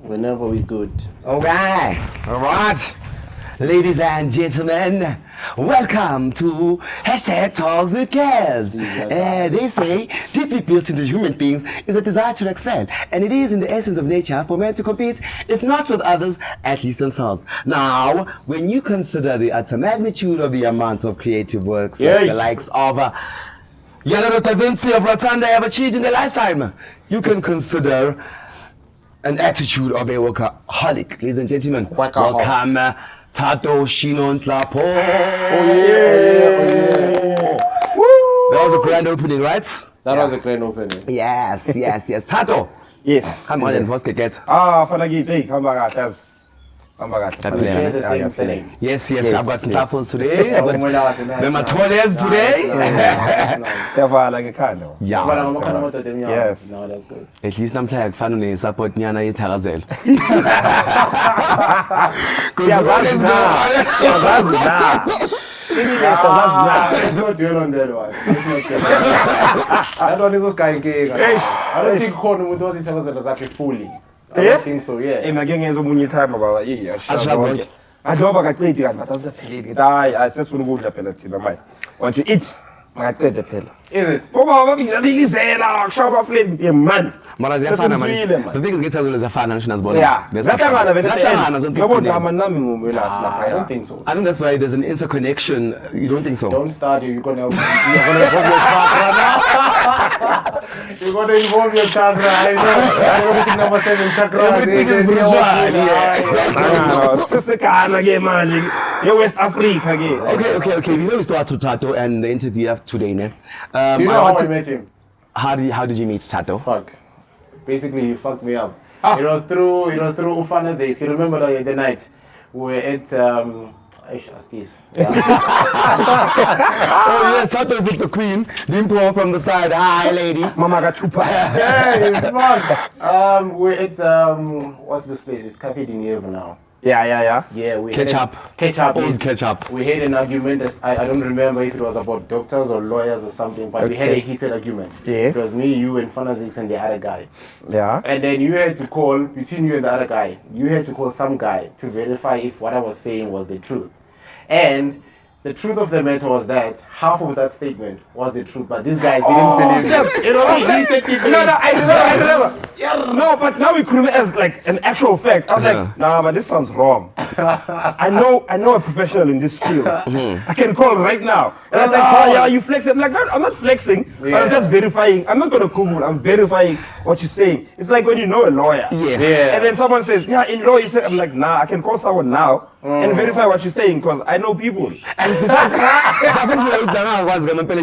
Whenever we good. All right. Ladies and gentlemen, welcome to #TalksWithKells. They say deeply built into human beings is a desire to excel, and it is in the essence of nature for men to compete, if not with others, at least themselves. Now, when you consider the utter magnitude of the amount of creative works that the likes of Yellow Da Vinci of Ratanda have achieved in their lifetime, you can consider an attitude of a workaholic. Ladies and gentlemen, welcome Thato Shino Nhlapo. Oh yeah. Woo. That was a grand opening, right? That was a grand opening. Yes. Thato. Yes. Come on and what's the get? Fanagiti, come back. We share the same thing. Yes. I've got Nhlapos today. I've got Themba today. Yeah. Yes. No, that's good. At least I'm tired. Finally, support Nyana Yitarazel. Let's not dwell on that one. That one is also kind of I don't think Kono was it fully. I don't think so, yeah. I want to eat. Is it? The thing is, get as a financial body. Yeah. I don't think so. I think that's why there's an interconnection. You don't think so? Don't start. You're gonna involve your chakra. I know everything number 7 chakra. It's just the kind of game, man. You're West Africa again. Okay. Before we start to Thato and the interview today, Do you know how I met him? How did you meet Thato? Fuck. Basically, he fucked me up. It was through Ufana Zakes. You remember the night we were at Astis. Yeah. Oh yes, Thato is with the queen. Dimpo from the side. Hi, lady. Mama got chupa. Hey, fuck. We're at what's this place? It's Cafe Dinevo now. Yeah. Yeah, we Ketchup. Catch up. Ketchup. We had an argument. I don't remember if it was about doctors or lawyers or something, but we had a heated argument. Yes. It was me, you, and Fanazix and the other guy. Yeah. And then you had to call, between you and the other guy, you had to call some guy to verify if what I was saying was the truth. And the truth of the matter was that half of that statement was the truth, but these guys didn't believe it. You know, I remember. No, but now we couldn't as like an actual fact. I was like, nah, but this sounds wrong. I know a professional in this field. I can call right now. And I was like, oh yeah, you flexing? I'm like, no, I'm not flexing, but I'm just verifying. I'm not gonna Google, I'm verifying what you're saying. It's like when you know a lawyer. Yes. Yeah. And then someone says, yeah, in law you say, I'm like, nah, I can call someone now and verify what you're saying because I know people. And besides, he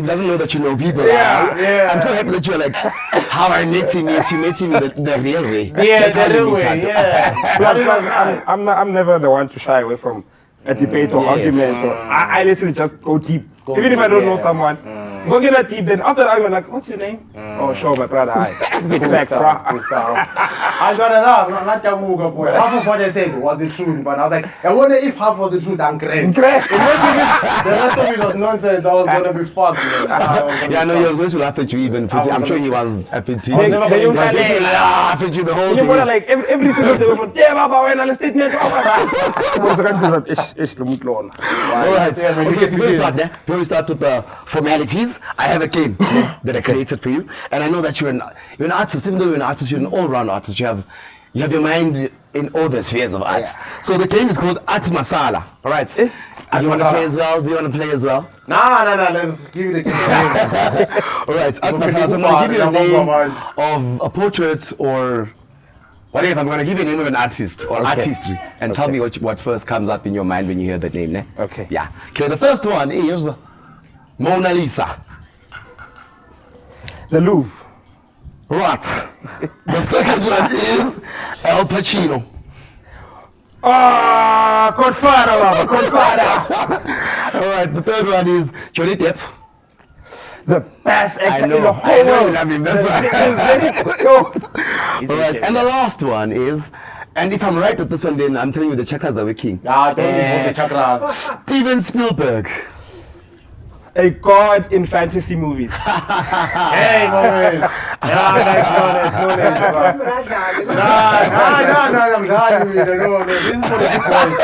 doesn't know that you know people. Yeah. I'm so happy that you're like, how I met him is you met him the real way. Yeah, the real way, yeah. But it was nice. I'm never the one to shy away from a debate or argument. So I literally just go deep. Even if I don't know someone, go get that deep. Then after that, I'm like, what's your name? Oh, sure, my brother. That's big facts, bro. I got it up. Not that Muga boy. Half of what I said was the truth, but I was like, I wonder if half was the truth. I'm great. The rest of it was nonsense. I was gonna be fucked. Yeah, no, he was going to laugh at you even. I'm sure he was happy to you. I was never going to laugh at you the whole You day. know, like every single day, we're yeah, Baba, when I statement. Alright, okay, before we start with the formalities, I have a game that I created for you. And I know that you're an artist. Even though you're an artist, you're an all-round artist. You have your mind in all the spheres of art. So the game is called Art Masala. Alright. Do you want to play as well? Nah, let's give it a game. Alright, Art Masala. So I'm going to give you a name of a portrait or whatever. I'm going to give you a name of an artist or art history and tell me what first comes up in your mind when you hear that name. Ne? Okay. Yeah. Okay, the first one is Mona Lisa. The Louvre. Right. The second one is Al Pacino. Godfather, Baba, Godfather. Alright, the third one is Johnny Depp. The best actor in the whole world. I mean, that's right. Alright, and the last one is, and if I'm right with this one, then I'm telling you the chakras are working. Don't involve the chakras. Steven Spielberg. A god in fantasy movies. Hey, man. It's no names. I'm glad you know. This is for the big boys.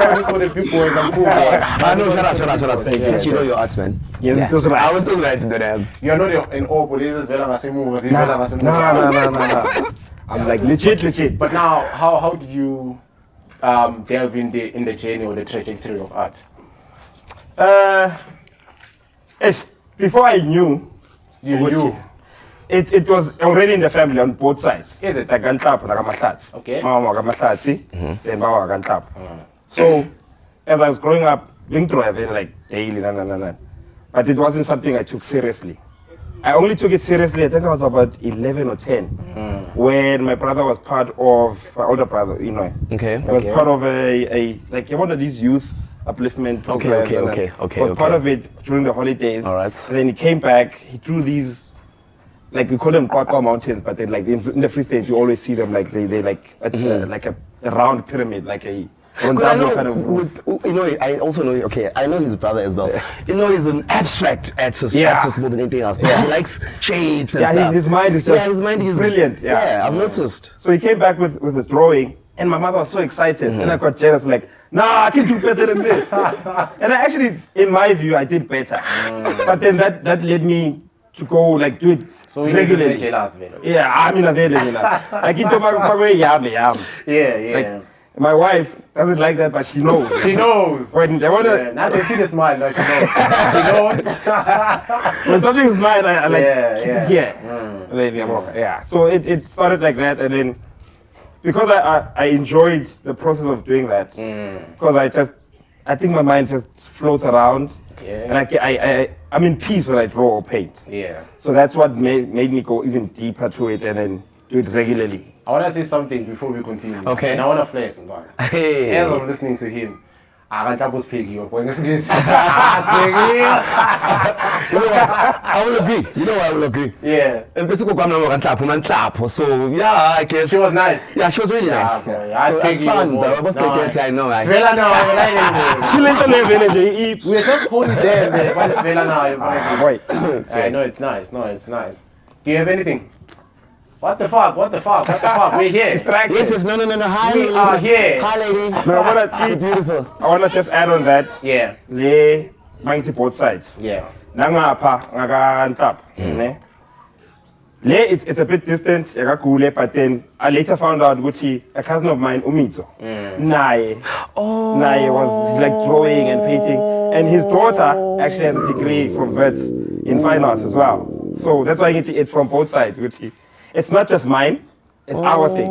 This is for the big boys. I'm cool, boy. I know, shut up. Yes, you know your arts, man. Yes, it was right. I was right to them. You're not in all police. No. I'm like legit. But now, how did you delve in the journey or the trajectory of art? Before I knew, it was already in the family on both sides. Is it? Like Nhlapo, like Mahlatsi. Okay. Mama was Mahlatsi, then Baba was Nhlapo. So, as I was growing up, being through heaven like daily, but it wasn't something I took seriously. I only took it seriously, I think I was about 11 or 10, when my brother was part of, my older brother, you know. Okay. He was part of like one of these youth upliftment programs. Okay. Was part of it during the holidays. All right. And then he came back, he drew these, like we call them Kwakwa mountains, but then like in the Free State, you always see them like, they like a round pyramid, like a rondavo kind of roof. I also know, I know his brother as well. You know, he's an abstract artist more than anything else. He likes shapes and stuff. His mind is just brilliant. Yeah, I've noticed. So he came back with the drawing, and my mother was so excited, and I got jealous, like, nah, I can do better than this. And I actually, in my view, I did better. But then that led me to go like do it regularly. Yeah, I mean, like into my way, Yeah. My wife doesn't like that, but she knows. She knows. When they want to, now they see the smile. No, she knows. She knows. when something is mine, I like keep it here. Yeah. So it started like that, and then because I enjoyed the process of doing that, because I think my mind just flows around, and I'm in peace when I draw or paint. Yeah. So that's what made me go even deeper to it, and then do it regularly. I want to say something before we continue. Okay. And I want to flex. Hey. As I'm listening to him, I can't was piggy. You know what? I will agree. Yeah. So yeah, I guess She was nice. Yeah, she was really nice. Yeah, So piggy. fun. What's the great I know? Svela now. We're just holding there. What is Svela now? Right. I know it's nice. No, it's nice. Do you have anything? What the fuck? We're here. Yes, no. Hi, We lady. are here. Hi, lady. No, Beautiful. I want to just add on that. Yeah. Le mighty both sides. Yeah. Nangapha ngaka Nhlapo, ne? Le it's a bit distant, but then I later found out ukuthi a cousin of mine, Umitso, naye was like drawing and painting, and his daughter actually has a degree from Wits in fine arts as well. So that's why it's from both sides. It's not just mine, it's our thing.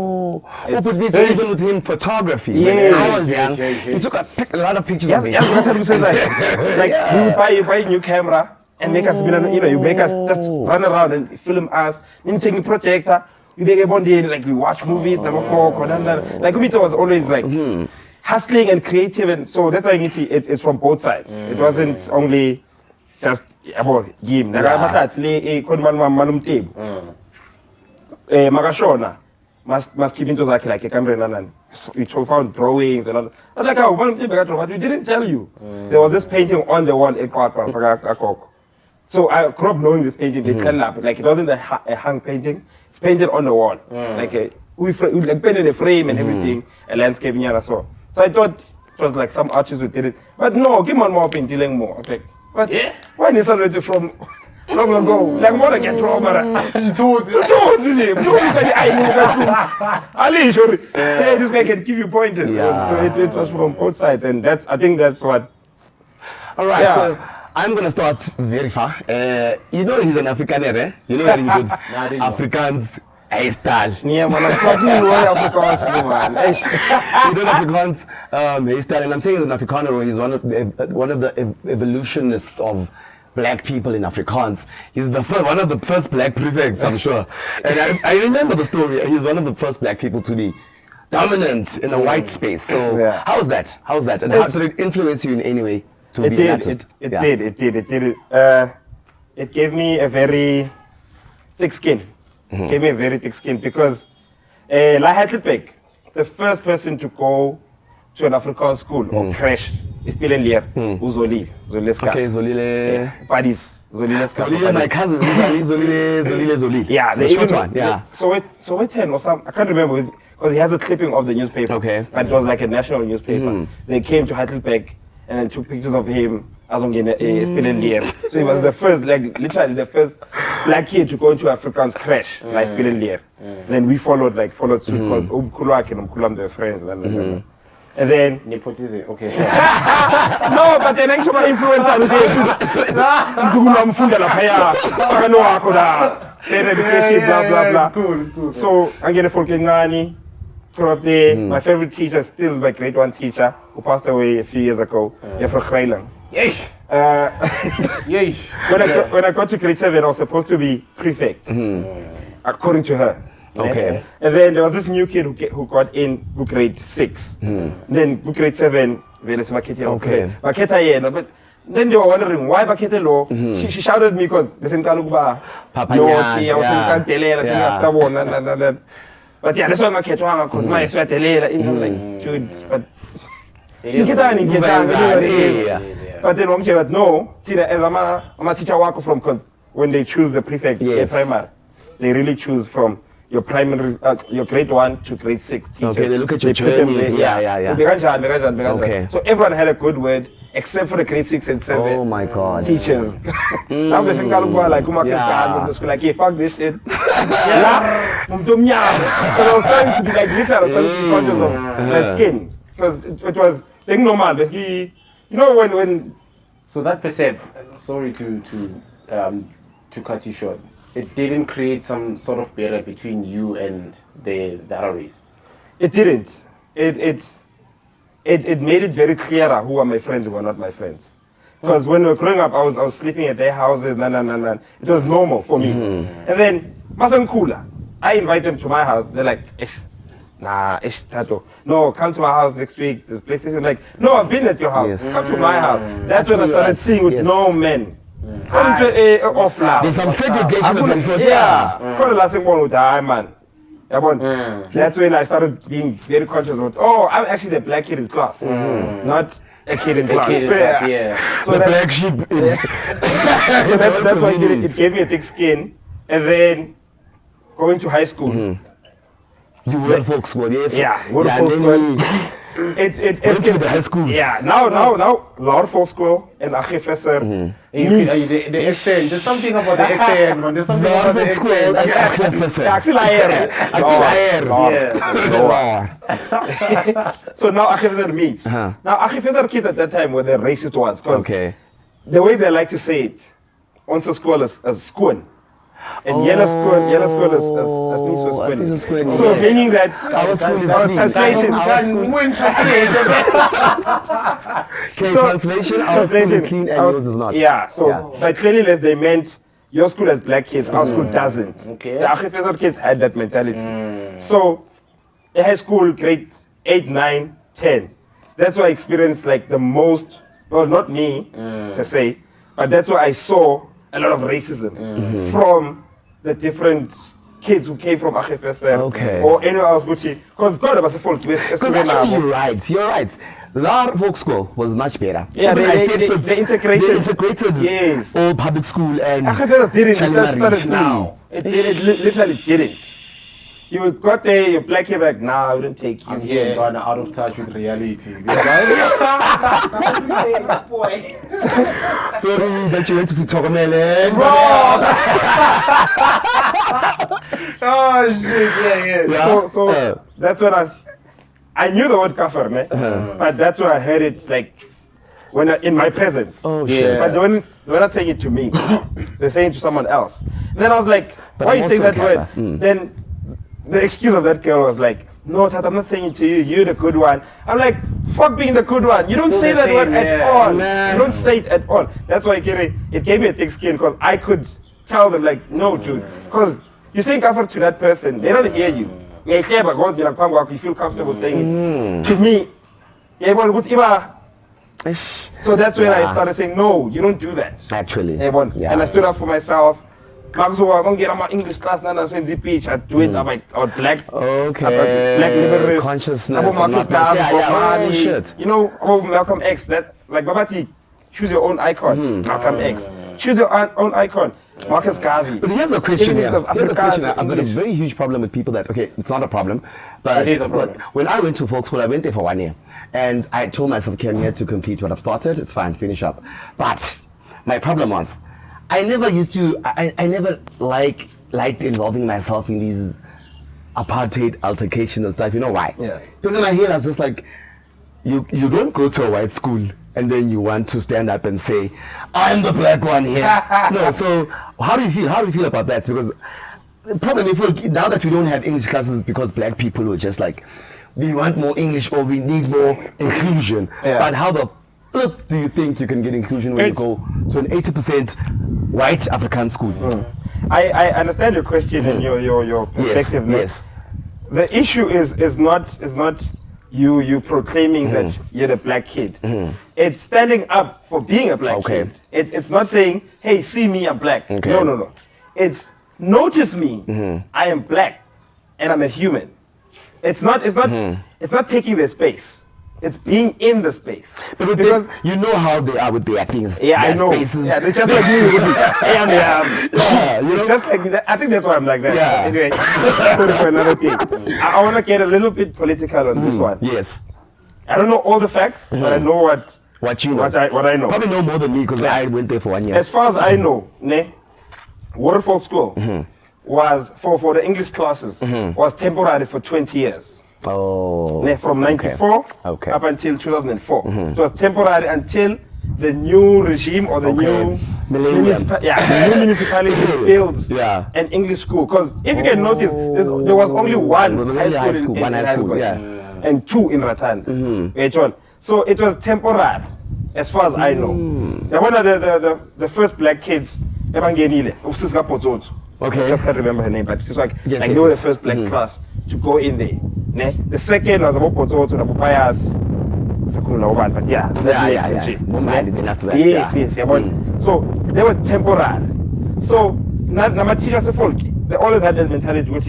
But we did even with him photography. Yes. When I was young, he took a lot of pictures of me. Yeah, that's what I'm saying. Like you buy a new camera and make us, you make us just run around and film us. You take a projector, we make a one day, like we watch movies, like Umito was always like hustling and creative, and so that's why it's from both sides. It wasn't only just about him. Magashona must keep into like a camera, and we found drawings and all. I was like, but we didn't tell you. There was this painting on the wall in Kwakwa. So I grew up knowing this painting. They tell up like it wasn't a hang painting. It's painted on the wall, we painted a frame and everything, a landscape so. So I thought it was like some artists who did it, but no, give on more painting more. Okay, but why is it from? Long ago, like more than get trauma. This guy can give you pointers. Yeah. So it was from both sides, and I think that's what. All right, so I'm gonna start very far. You know he's an Afrikaner, eh? You know very good. Afrikaans. Hairstyle. Yeah, man, I'm talking Afrikaans, man. You know Afrikaans hairstyle, and I'm saying he's an Afrikaner. He's one of the evolutionists of black people in Afrikaans. He's one of the first black prefects, I'm sure. And I remember the story. He's one of the first black people to be dominant in a white space. So how's that? And how did it influence you in any way to be an artist? It did. It gave me a very thick skin. Because Lahatlepek, the first person to go to an Afrikaans school or crash is Pilenlier, Uzoli, Zoleskas. Okay, Zolile. Padis. Zolile, my cousin, Zolile. Yeah, the short one. Yeah. Sowetan or some, I can't remember, because he has a clipping of the newspaper. Okay. But it was like a national newspaper. They came to Heidelberg and then took pictures of him as on Spillenleer. So he was the first, like literally the first black kid to go into Afrikaans crash, like Spillenleer. Then we followed suit because Umkulwak and Umkulam they were friends. And then nepotism, okay. no, but then actually influencer education, blah blah blah. It's cool. So I'm getting Folkengani, grew up there. My favorite teacher, still my grade 1 teacher, who passed away a few years ago. From Greilang. Yeesh. Yeesh. When I got to grade 7, I was supposed to be prefect, according to her. Okay. And then there was this new kid who got in who grade 6. Then who grade 7, okay. But then they were wondering why Bakete Law. She shouted at me because they said Kaluba. But yeah, that's why I'm because my sweat like dude, but but then I'm here no, I'm a teacher work from because when they choose the prefects in primary, they really choose from your primary, your grade 1 to grade 6 teachers. Okay, they look at your journey. Yeah. Okay. So everyone had a good word except for the grade 6 and 7. Oh my God. Teachers. Now they're saying like like, hey, fuck this shit. And I was trying to be like literally conscious of my skin. Because it was thing normal, but he, you know when So that percept, sorry to cut you short, it didn't create some sort of barrier between you and the other race. It didn't. It made it very clearer who are my friends and who are not my friends. Because when we were growing up, I was sleeping at their houses, It was normal for me. And then Masankula, I invite them to my house. They're like, Thato. No, come to my house next week. There's PlayStation. Like, no, I've been at your house. Yes. Come to my house. That's when I started seeing with no men. There's some segregation. Last thing with man. That's when I started being very conscious of, I'm actually the black kid in class, not a kid in class. So the black sheep. So that's why it gave me a thick skin. And then going to high school. You were folk school, yes? Yeah, folk school. It escaped the high school. Yeah, now, Lord folk school and Professor. The accent, there's something about the accent, man. There's something about the accent. So now Professor meets. Now Professor kids at that time were the racist ones. Because the way they like to say it, on school is schoon. And yellow school is school. So meaning that our school is translation. Translation, our school is clean and yours is not. Yeah, so by cleanliness they meant your school has black kids, our school doesn't. Okay. The Afrikaner kids had that mentality. So in high school, grade 8, 9, 10, that's why I experienced like the most, well not me per se, but that's why I saw a lot of racism from the different kids who came from Achefester or anywhere else. Because God was a folk. You're right. Our folk school was much better. Yeah, they integrated. Yes. All public school and Achefester didn't. It just started now. It literally didn't. You got there, you're black, you're like, I wouldn't take you. I'm here, Ghana, out of touch with reality. Sorry that you went to see Tokomele. Oh shit, yeah. So that's when I knew the word kafir, but that's why I heard it like when in my presence. Oh shit. But they're not saying it to me. They're saying it to someone else. And then I was like, why are you saying that word? Then the excuse of that girl was like, no, Tat, I'm not saying it to you. You're the good one. I'm like, fuck being the good one. You don't say that word at all. You don't say it at all. That's why it gave me a thick skin because I could tell them like, no, dude. Because you say kafir to that person, they don't hear you. You feel comfortable saying it. To me, so that's when I started saying, no, you don't do that. Actually. And I stood up for myself. I get on my English class now and send the pitch. I do it about black liberals, consciousness, about Marcus Garvey, you know, about Malcolm X. That like Babati, choose your own icon, Malcolm X. Choose your own icon. Marcus Garvey. But here's a question here. Here's Here's a question. I've got a very huge problem with people that, okay, it's not a problem, but It is a problem. when I went to folk school, I went there for 1 year. And I told myself, okay, I'm here to complete what I've started. It's fine, finish up. But my problem was, I never used to, I never liked involving myself in these apartheid altercations and stuff. You know why? Yeah. Because in my head, I was just like, you don't go to a white school and then you want to stand up and say, I'm the black one here. No, so how do you feel? How do you feel about that? Because the problem is, now that we don't have English classes, because black people were just like, we want more English or we need more inclusion. Yeah. But how the flip do you think you can get inclusion when you go to an 80% white African school? I understand your question and your perspective. Yes. The issue is not you proclaiming that you're the black kid. It's standing up for being a black kid. It's not saying, hey, see me, I'm black. Okay. No. It's notice me, I am black and I'm a human. It's not taking their space. It's being in the space. But because you know how they are with their things. Yeah, I their know. Spaces. Yeah, they're just like me. Yeah, you know? Just like that. I think that's why I'm like that. Yeah. Anyway, for another thing. I want to get a little bit political on this one. Yes. I don't know all the facts, but I know What you know. what I know. Probably know more than me because I went there for 1 year. As far as I know, Waterfall School was for the English classes was temporary for 20 years. Oh. From 94 Okay. up until 2004. It was temporary until the new regime or the new Millennium. the new municipality builds Yeah. an English school. Because if you can notice, there was only one high school in Heidelberg, Heidelberg, and two in Ratanda. So it was temporary, as far as I know. One of the first black kids, Evangelile, Okay. I just can't remember her name, but she's like, Yes, they yes, were yes. the first black class to go in there. The second was about Potso to the Papayas. But yeah, that makes sense. Then after that, Yes. So they were temporary. So my teachers are folky. They always had that mentality, which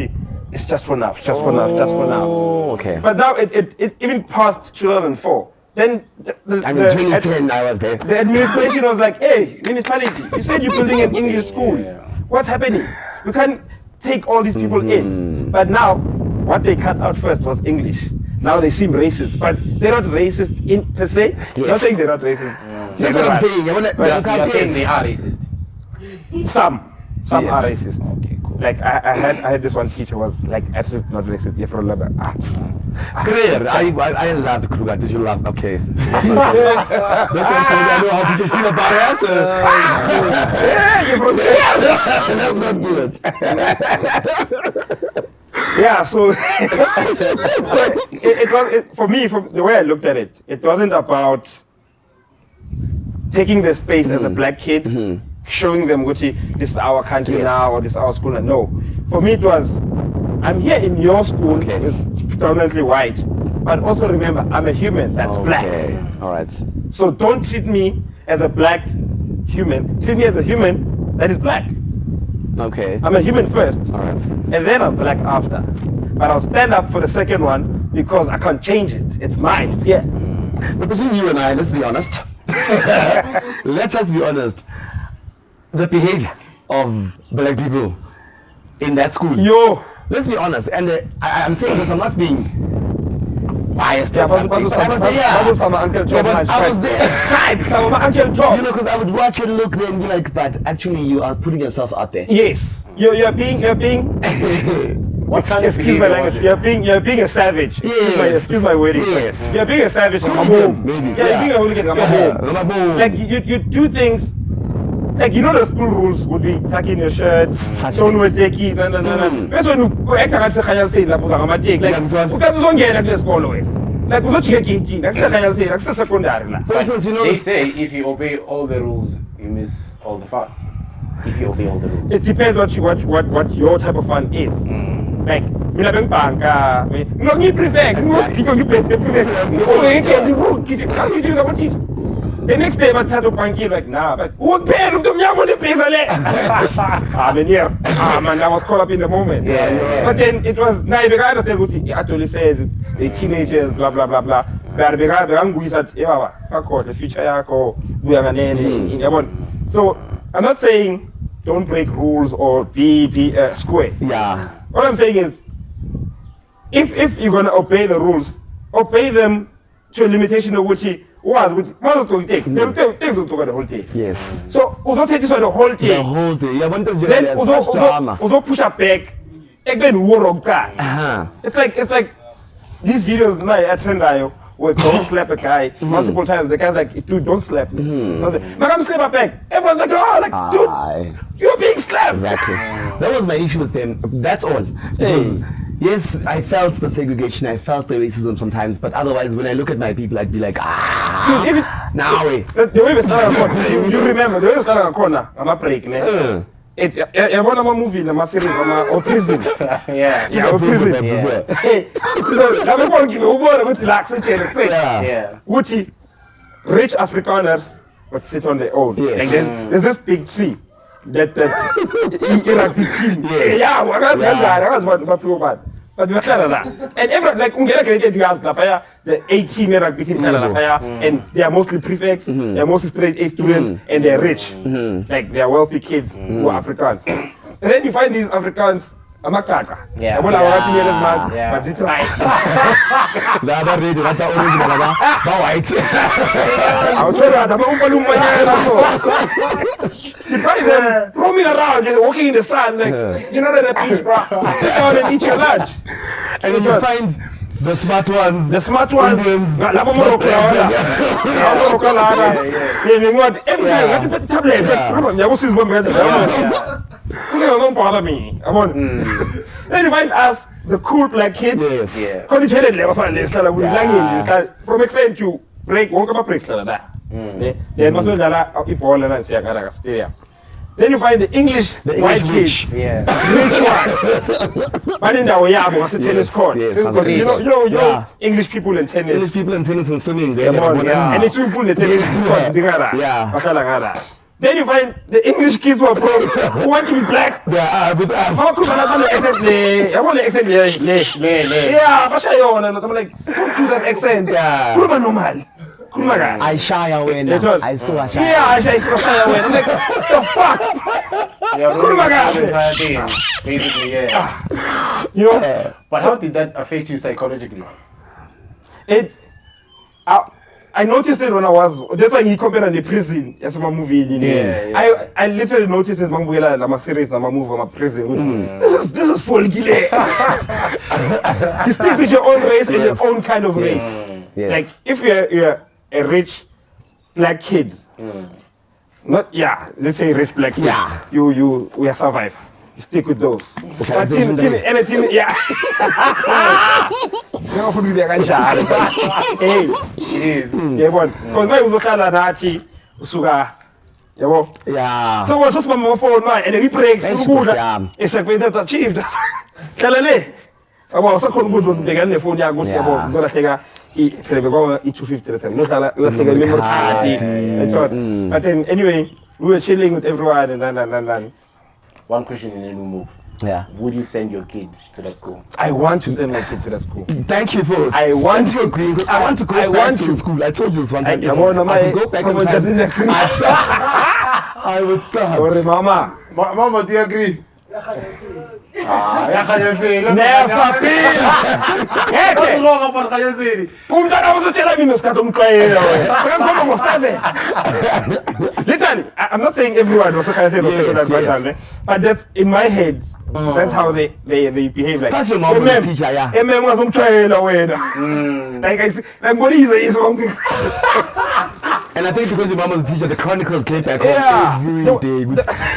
it's just for now, just for now, just for now. Oh, okay. But now it even past 2004. Then the 2010 I was there. the administration was like, hey, municipality, you said you're building an English school. What's happening? We can't take all these people in. But now, what they cut out first was English. Now they seem racist, but they're not racist in per se. Not saying they're not racist. That's what I'm saying. You're saying they are racist. Some are Yes. racist. Okay, cool. Like I had this one teacher was like absolutely not racist. Yeah, for a lot. Clear. I loved Kruger. Did you love? Okay. That's what I know how people feel about us. Let's not do it. Yeah, so it was for me, from the way I looked at it, it wasn't about taking the space as a black kid, showing them, Gucci, this is our country now, or this is our school. No, for me it was, I'm here in your school, it's predominantly white, but also remember, I'm a human that's black. All right. So don't treat me as a black human. Treat me as a human that is black. Okay. I'm a human first, All right. and then I'm black after. But I'll stand up for the second one because I can't change it. It's mine. It's here. But between you and I, let's be honest. Let's just be honest. The behavior of black people in that school. Yo. Let's be honest. And I'm saying this, I'm not being biased. Yeah, or something, but I was there. Uncle Tom. Yeah, but I was there. Tribe. Some Uncle Tom. You know, because I would watch and look there and be like, but actually you are putting yourself out there. Yes. You're being. What kind of Excuse my behavior was language. it? You're being a savage. Excuse my wording. Yes. You're being a savage. I'm Hooligan, home. maybe. Yeah, you're being a hooligan. I'm home. Like Like, you do things. Like the school rules would be tucking your shirt, don't wear dekkies, no. That's when you go act like khayal say la buza ngama take. Like you can't uzongena kule sikolo wena. Like uzojika gate, like khayal say, like secondary la. for instance, you know, They say if you obey all the rules, you miss all the fun. If you obey all the rules. It depends what your type of fun is. Like mina banka, no ngi prefect, no prefect. The next day, I Thato Panki like, nah, but what pair of the Yamon man, I was caught up in the moment. But then it was he actually says the teenagers, blah blah blah blah. The future so I'm not saying don't break rules or be square. Yeah. What I'm saying is, if you're gonna obey the rules, obey them to a limitation of which take the whole day. Yes. So also take this on the whole day. The whole day. Yeah, one does Then such drama. also push up back. It's like these videos now I trend where don't slap a guy multiple times. The guy's like, dude, don't slap me. Like, I'm slap back. Everyone's like, oh, like, dude, you're being slapped. Exactly. That was my issue with them. That's all. Because, yes, I felt the segregation, I felt the racism sometimes, but otherwise, when I look at my people, I'd be like, now we. The way we started, you remember, the way we started on corner, I'm a break, man. It's a movie, a series, or prison. Yeah, or prison. Would rich Afrikaners would sit on their own. Yes. Like there's this big tree that rugby team. But and everyone like the 18 rugby team and they are mostly prefects, they are mostly straight A students, and they're rich. Like they are wealthy kids who are Africans. And then you find these Africans, amakaka. Yeah. But it's right. You find them roaming around, just walking in the sun, like you're not at the beach, bro. Sit down and eat your lunch. And then you find the smart ones. The smart ones. Indians. Don't bother me. Then you find us, the cool black kids. Yes. Yeah. From extent to break, won't come up break. Then you find the English white kids, Yeah. rich ones. But in the way, was a tennis court. yes, You know, yeah. English people in tennis. English people in tennis and swimming. They And it's swimming pool in tennis court. Yeah. Then you find the English kids who are pro, who want to be black. Yeah, with us. How come I want to accept I want to accept Yeah, but I'm like, don't do that accent. Yeah. Kuruma normal. Kuruma I shy away now. I saw a shy. Yeah, I shy away. I'm like, the fuck? Yeah, the entire thing, basically, yeah. You know? But how did that affect you psychologically? I noticed it when I was. That's why he compared the prison as a movie. Yeah. I literally noticed it. Mangbuela, I'm a series, I'm a movie, I'm a prison. This is full gile. You stick with your own race and your own kind of race. Yes. Like if you're a rich black kid, let's say rich black kid. Yeah. You are survivor. You stick with those. But anything, yeah. Hey, It is. yeah, but because my uzokhala nathi usuka yabo. Yeah. So was just my phone man and he breaks Thank you, ukudla. Sam. Esekwenda that achieved. Hlala le. Abo sakhona ukudla ubheka nefoni yakho ukuthi yabo ngizolahleka iphele kwa i250 lethi. Nohlala lahleka memory card. But then anyway, we were chilling with everyone and One question and then we move. Yeah. Would you send your kid to that school? I want to send my kid to that school. Thank you for. I want to agree. I want to go back to school. I told you this one time. I want to go back in someone time. doesn't agree. I would start. Sorry, mama. Mama, do you agree? Never be. What's wrong about Kanyasiri? Umntwana uzotshela mina usikhathi umxwayela wena. Sekamkhomba ngo7. Literally, I'm not saying everyone was a Yes. but that's in my head. That's how they behave like. Plus your mom was a teacher, yeah. Ngazomxwayela wena. Like I say, what is something. And I think because your mom was a teacher, the chronicles came back home every day.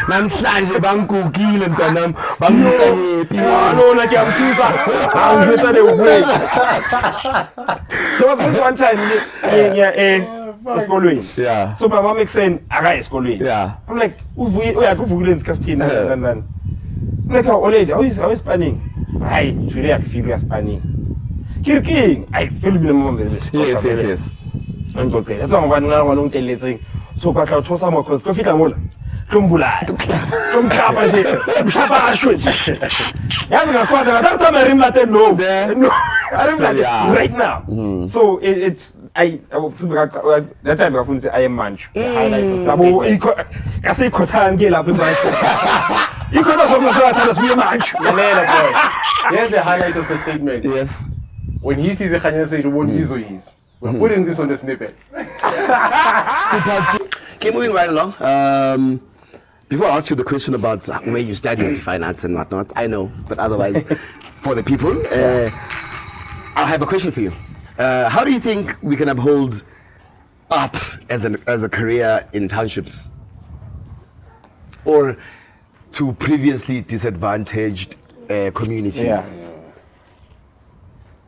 Namhlanje bangigugile mntanami, bangisa happy. No, like I'm too far. I'm better than way. There was this one time esikolweni. Yeah. So my mom makes saying aka esikolweni. Yeah. I'm like, uyakuvukile isikhaftini and I'm like, how old are you spanning? Hayi, today I feel you are spanning. Kirking, I feel me mom is. Yes. Ngicocela. That's why ngibona ngomteletseng. So ka tla thosa mo cause go fitla mola. Tlombulaya. Tlomchapa nje. Mchapa ashwe nje. Yazi ngakwada ngathi rimla no. I don't like right now. So it's that time I say I am manch. The highlights of the Yabo statement. kasi ikhothana ke lapha emanch. Ikhona somsathana sibuye manch. Lalela, boy. Here's the highlight of the statement. Yes. When he sees a Khanya say, we're putting this on the snippet. Okay, moving right along. Before I ask you the question about where you studied finance and whatnot, I know, but otherwise, for the people, I have a question for you. How do you think we can uphold art as a career in townships, or to previously disadvantaged communities? Yeah.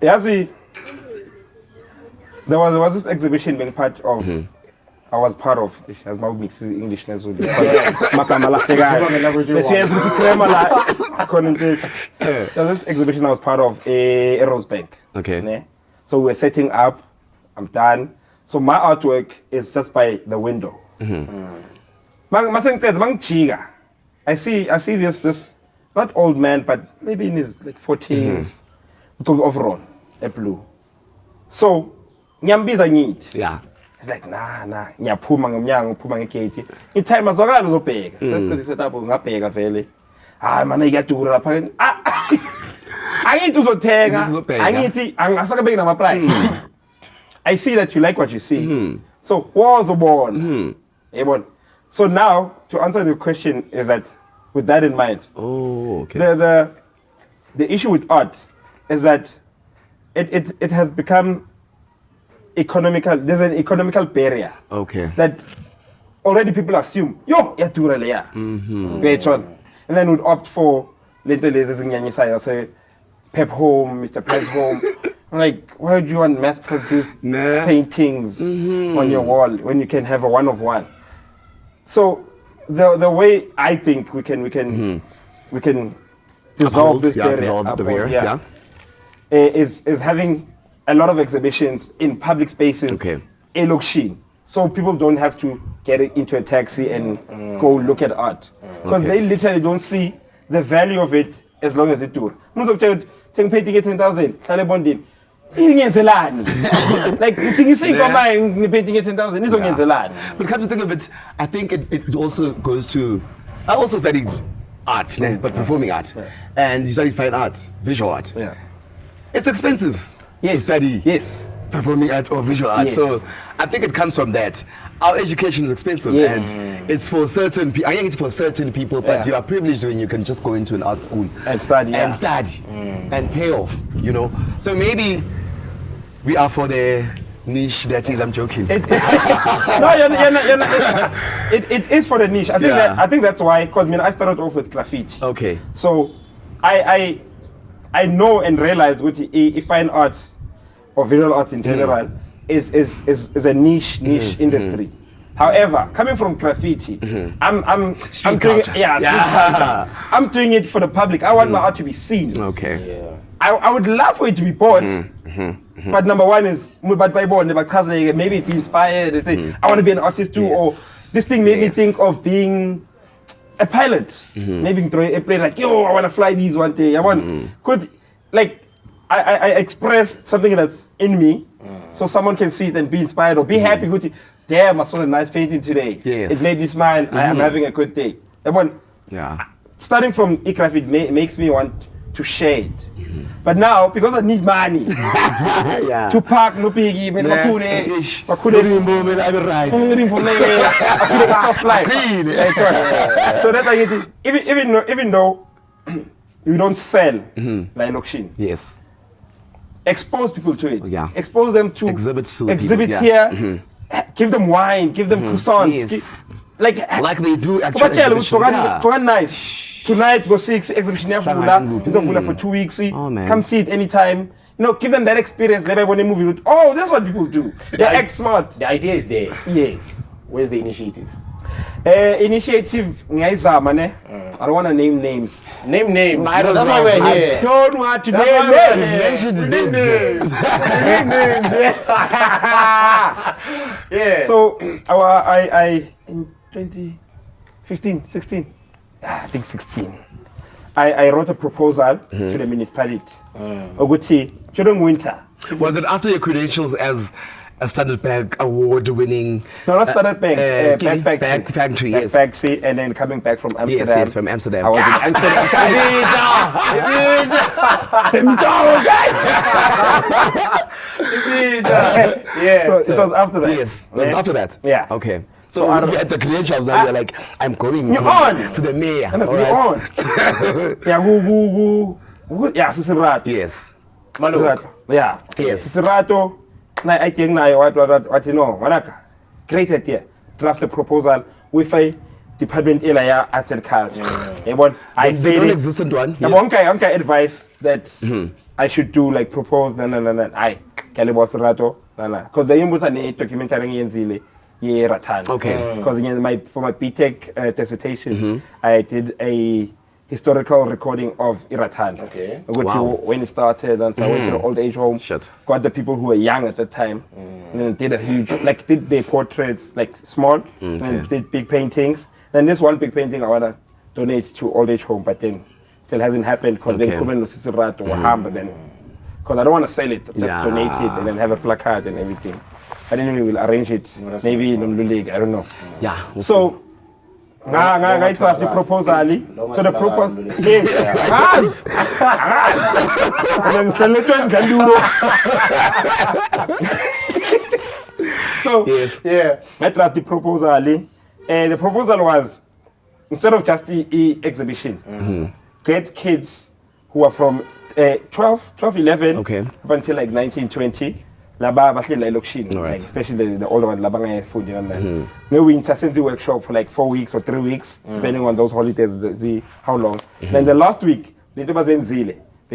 Yazi, there was this exhibition being part of. I was part of. As my mix English as well. There's this exhibition I was part of, a Rose Bank. Okay. Ne? So we're setting up. I'm done. So my artwork is just by the window. I see this not old man, but maybe in his like 40s, overall, a blue. So nyambiza need. Yeah. Like ngiyaphuma ngomnyango uphuma ngegate itime azwakala uzobheka sesiqedile setup ngabheka vele hayi mana iyadura lapha angithi uzothenga angithi angasakabeki nama price. I see that you like what you see. So wazobona yebona. So now to answer the question is that with that in mind, okay. The issue with art is that it has become economical. There's an economical barrier. Okay. That already people assume, yatura leya. And then would opt for little say Pep Home, Mr. Pep's Home. I'm like, why would you want mass-produced paintings on your wall when you can have a one-of-one? So the way I think we can dissolve this barrier, is having a lot of exhibitions in public spaces, in Lokshin, so people don't have to get into a taxi and go look at art, because they literally don't see the value of it as long as it do. Take painting at 10,000, bonding. Like you see, painting at 10,000. But come to think of it, I think it also goes to. I also studied art, but performing art, and you studied fine art, visual art. Yeah, it's expensive. To study performing art or visual art. So I think it comes from that. Our education is expensive and it's for certain people. I think it's for certain people, but you are privileged when you can just go into an art school and study and pay off, you know. So maybe we are for the niche that is, I'm joking. No, it is for the niche. I think that's why, because I started off with graffiti. Okay. So I know and realized if fine arts or visual arts in general is a niche industry. However, coming from graffiti, I'm doing it, I'm doing it for the public. I want my art to be seen. Okay. Yeah. I would love for it to be bought. But number one is maybe it's inspired. They say I want to be an artist too, or this thing made me think of being a pilot. Maybe throw a plane like, I want to fly these one day. I want I express something that's in me, so someone can see it and be inspired or be happy. Good, damn, I saw a nice painting today. It made me smile. I am having a good day. Starting from e-graffiti makes me want to share it. But now, because I need money to park, no piggy, soft life. So that's like it. Even though you don't sell like Lokshin. Yes. Expose people to it. Yeah. Expose them to exhibit here. Give them wine. Give them croissants. Yes. Like they do actually. Nice. Tonight go see exhibition for 2 weeks. Come see it anytime. Give them that experience. Let everyone movie. Oh, that's what people do. They act smart. The idea is there. Yes. Where's the initiative? Initiative I don't want to name names. Name names. That's why we're here. I don't want to name names. Name names. Yeah. So I in 2015, 16, I think 16, I wrote a proposal to the municipality. Oguti, during winter. Was it after your credentials as a Standard Bank award-winning. No, not Standard Bank. Bag Factory. Yes. Factory, and then coming back from Amsterdam. Yes, from Amsterdam. I was in Amsterdam. Yeah. So it was after that. Yes, it was after that. Yeah. Okay. So you had the credentials now. You're like, I'm going to the mayor. And All you're right. on. Yeah, go. Yeah, Sisirato. Yes. Sisirato. Yeah. Yes. Sisirato. Na I think na what you know. Wanaka. Great idea. Draft a proposal with a department area arts and culture. I The said it. non-existent one. The one guy advice that I should do like propose I Calibos Rato because the input and a documentary in Ratanda. Okay. Because for my BTech dissertation, I did a historical recording of Ratanda. Okay. When it started, and so I went to the old age home. Shit. Got the people who were young at the time, and then did a huge did their portraits small, and did big paintings. Then this one big painting I wanna donate to old age home, but then still hasn't happened because then Kuben Sisirato or Hamba then. Because I don't want to sell it, just donate it and then have a placard and everything. But anyway, we'll arrange it. Maybe in League, I don't know. Yeah. So, I trust the proposal. So the proposal, So, I trust the proposal. And the proposal was, instead of just the exhibition, get kids who are from 12, 11 up until like 19, 20. Like, especially the older ones, labanga food, you know. We intensive workshop for like 4 weeks or 3 weeks, depending on those holidays, how long. Then the last week, they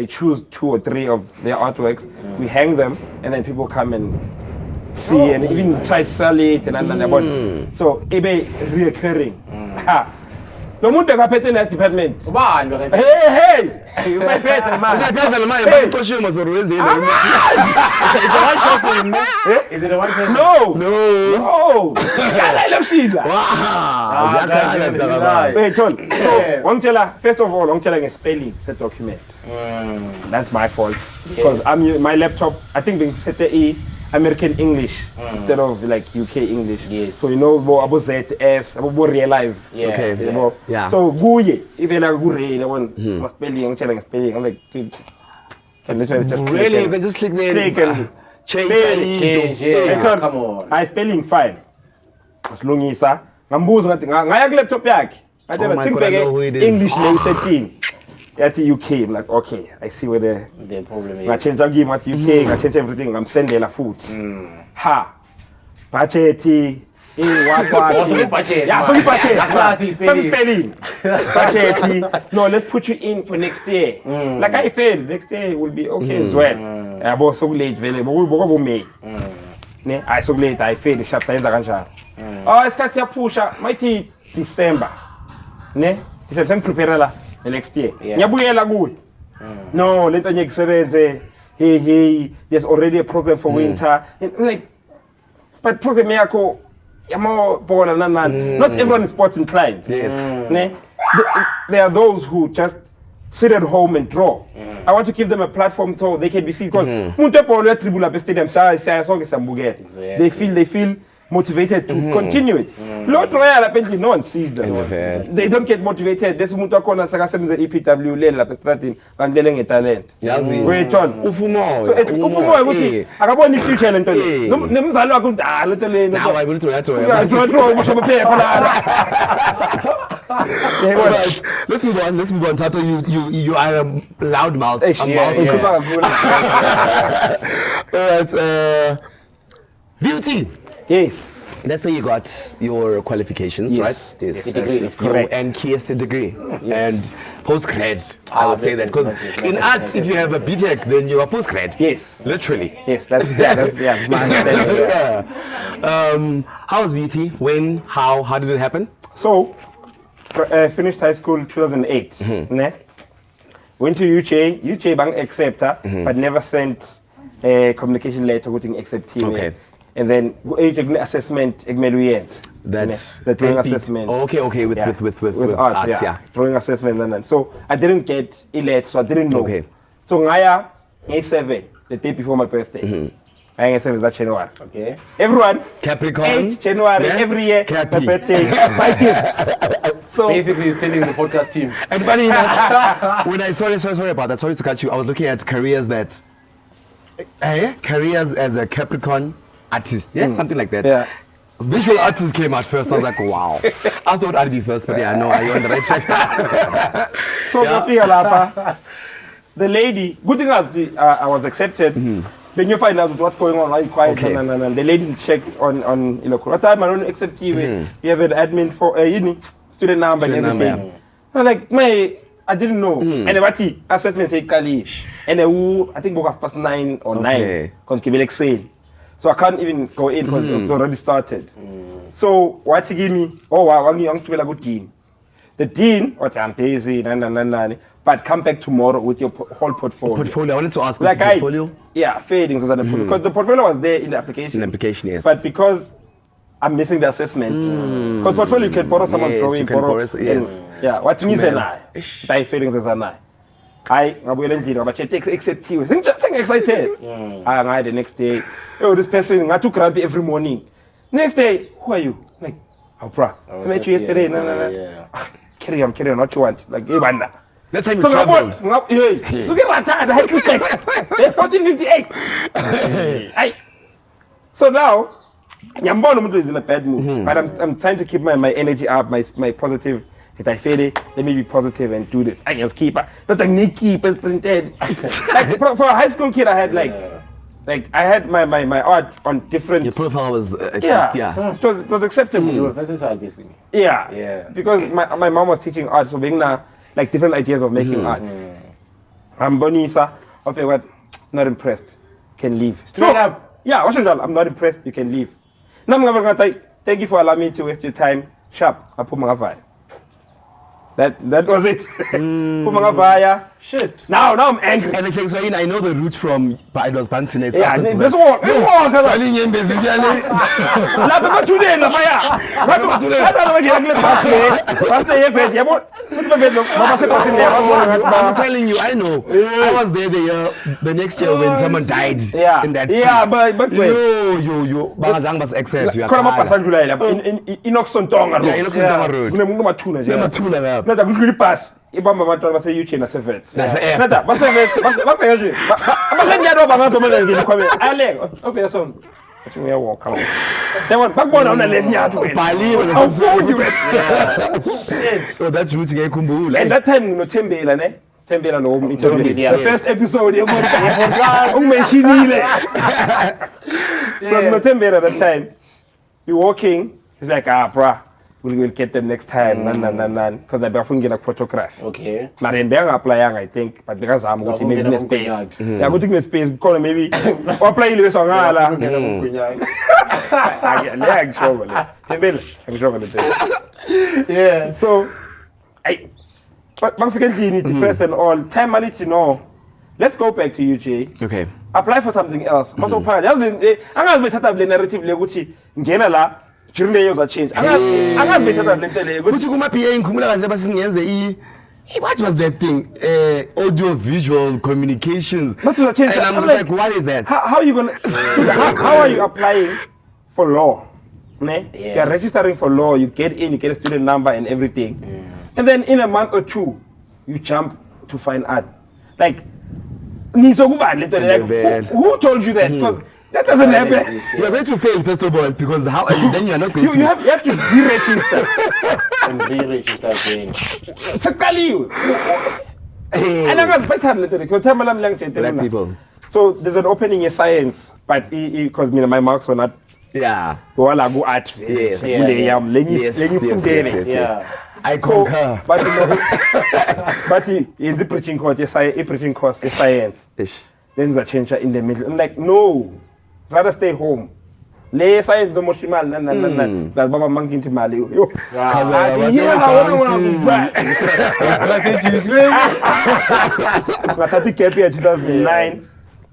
choose 2 or 3 of their artworks, we hang them, and then people come and see and even try to sell it and so it be reoccurring. No muntu akaphethe na department. Ubani lo Hey, usayiphethe manje. Usayiphethe manje bakuqoshiwe zorwenzeni. It's a one person, man. Is it a one person? No. Kala election. Wow. Wait, John. So, ngitshela first of all, ngitshela nge-spelling se document. That's my fault because my laptop, I think being set American English instead of like UK English. Yes. So you know abo ZS, abo realize. Okay. Yeah. So guye, even like gure, one spelling, spelling. I'm like, dude, can literally just really you can just click there. Click and Change. Yeah. Come on. I spelling fine. Asilungisa. Ngambuza ngathi ngaya ku laptop yakhe. I think English le setting. At the UK, I'm like, okay, I see where the problem is. I change the game at UK, I change everything, I'm sending a food. Budget, what? Budget. Yeah, so budget. That's spelling. Budget. No, let's put you in for next year. Like I said, next year will be okay as well. I bought so late, but we go May. I so late, I failed the shop size kanjani. Oh, it's got to push my tea December. Ne? December prepare la. The next year. Ngiyabuyela kuwe. No, lento nje kusebenze. Hey, there's already a program for winter. And I'm like, but program yakho yamo bona nani. Not everyone is sports inclined. Yes. There are those who just sit at home and draw. I want to give them a platform so they can be seen because umuntu ebhola uyatribula be stadium saya sonke siyambukela. They feel motivated to continue it. Lot royal apparently no one sees them. They don't get motivated. There's umuntu akona sakasebenza EPW leli lapha estradini ngandlele ngetalent. Yazi. Wait on. Ufumo. So ufumo ukuthi akabona ifuture lento le. Nomzali wakho uthi lento le. Now I will try to. Throw ukusho phepha la. Alright, let's move on. Thato, you are a loudmouth. Alright, beauty. Yes. That's where you got your qualifications, right? Yes. Degree. That's correct. And KSC degree. And postgrad, I would say that. Because in arts, if you have a BTech, then you are postgrad. Yes. Literally. Yes, that's my understanding. How was beauty? When? How did it happen? So, finished high school in 2008. Went to UJ bank acceptor, but never sent a communication letter with accept him. Okay. And then assessment that's the drawing assessment. Okay, with arts, yeah. Drawing assessment and then. So I didn't get a letter, so I didn't know. Okay. So ngaya A7, the day before my birthday. I guess it's that January. Okay. Everyone, Capricorn. 8 January, Yeah. every year, Cappy. my birthday, my gifts. So, Basically, he's telling the podcast team. And funny enough, when I sorry about that. Sorry to cut you. I was looking at careers careers as a Capricorn artist. Yeah, something like that. Yeah. Visual artist came out first. I was like, wow. I thought I'd be first, but yeah, no, you're on the right track. so the lady, good thing I was accepted. Then you find out what's going on, why you quiet, Okay. and the lady checked on what time I don't accept you. You have an admin for student number and Student everything. number. I'm like, I didn't know. And the assessment say Kali. And I think about 9:30 or 9 because Quebec sale. So I can't even go in because it's already started. So what he give me? Oh, I'm young to be a good dean. The dean, what I'm busy, but come back tomorrow with your whole portfolio. Portfolio. I wanted to ask, Like what's the portfolio? Fadings because the portfolio was there in the application. In the application, yes. But because I'm missing the assessment, because portfolio you can borrow someone's Yes, drawing, you can borrow, yes. Yeah, what means Man. I fadings is an I will endly, but you take except you. Think excited. I the next day. Oh, this person I took grumpy every morning. Next day, who are you? Like, how proud. I met you yesterday. No. Carry on, what you want. Like, hey, banda. That's how you So traveled. so get Ratanda, 1458. So now, Nyambono is in a bad mood, but I'm trying to keep my energy up, my positive. Let me be positive and do this. I just keep it. Not like Nikki, printed. Like for a high school kid, I had like I had my art on different. Your profile was at least, It was acceptable. You were versatile, basically. Yeah. Because my mom was teaching art, so being now like different ideas of making art. I'm Bonisa. Okay, what? Not impressed. Can leave. Straight up. Yeah, I'm not impressed. You can leave. Now I'm going to thank you for allowing me to waste your time. Sharp. I put my fire. That was it. Pumangavaya. Shit. Now I'm angry. And okay, so I know the route from it was Bantinate. Yeah, this one. I'm telling you, I know. I was there the next year when someone died. Yeah. In that. Yeah, but wait. Yo. Bangazang was excellent. Khona mapasandula in Inoxontonga road. Yeah, Inoxontonga road. Kunemuntu mathuna nje. Mathuna lapha. Nada kudlula ibus. Ibamba abantwana base UG na Sevets. Nada base babheka nje. Abanganyalo bangazomela ngini khwabe. Aleko. Obeson. Athi uyawalka. Yabona bakubona una leni yathu wena. Bhaliwe awufundi wena. So that route ngiyikhumbula. And that time no Thembela ne. Thembela lo interview. The first episode yebona. Ungimentionile. So no Thembela that time. You walking, he's like, bruh, we will get them next time, because they're going to photograph. Okay. But then they're applying, I think, but because I'm going to make a space. They're going to give space, because maybe apply the song. Yeah. So, but don't forget you need to press and all. Time I need to know. Let's go back to UJ. Okay. Apply for something else. Also, I'm going to set up the narrative. During the years that change. I'm going to set up the what was that thing? Audio visual communications. What was that change? And I'm like, what is that? How are you going to how are you applying for law? Yeah. You're registering for law, you get in, you get a student number and everything. And then in a month or two, you jump to fine art. Like, who told you that? Because that doesn't happen. You are going to fail first of all because then you are not going to. You have to deregister and re-register again. It's a Kali. And I got better. Black people. So there's an opening in science, but because my marks were not. Yeah. Go art. Yes. Yeah. I concur. But in the preaching course, preaching course is science. Then the change in the middle. I'm like, no, rather stay home. Lay science the mochimal, that Baba monkey to Mali. I think 2009.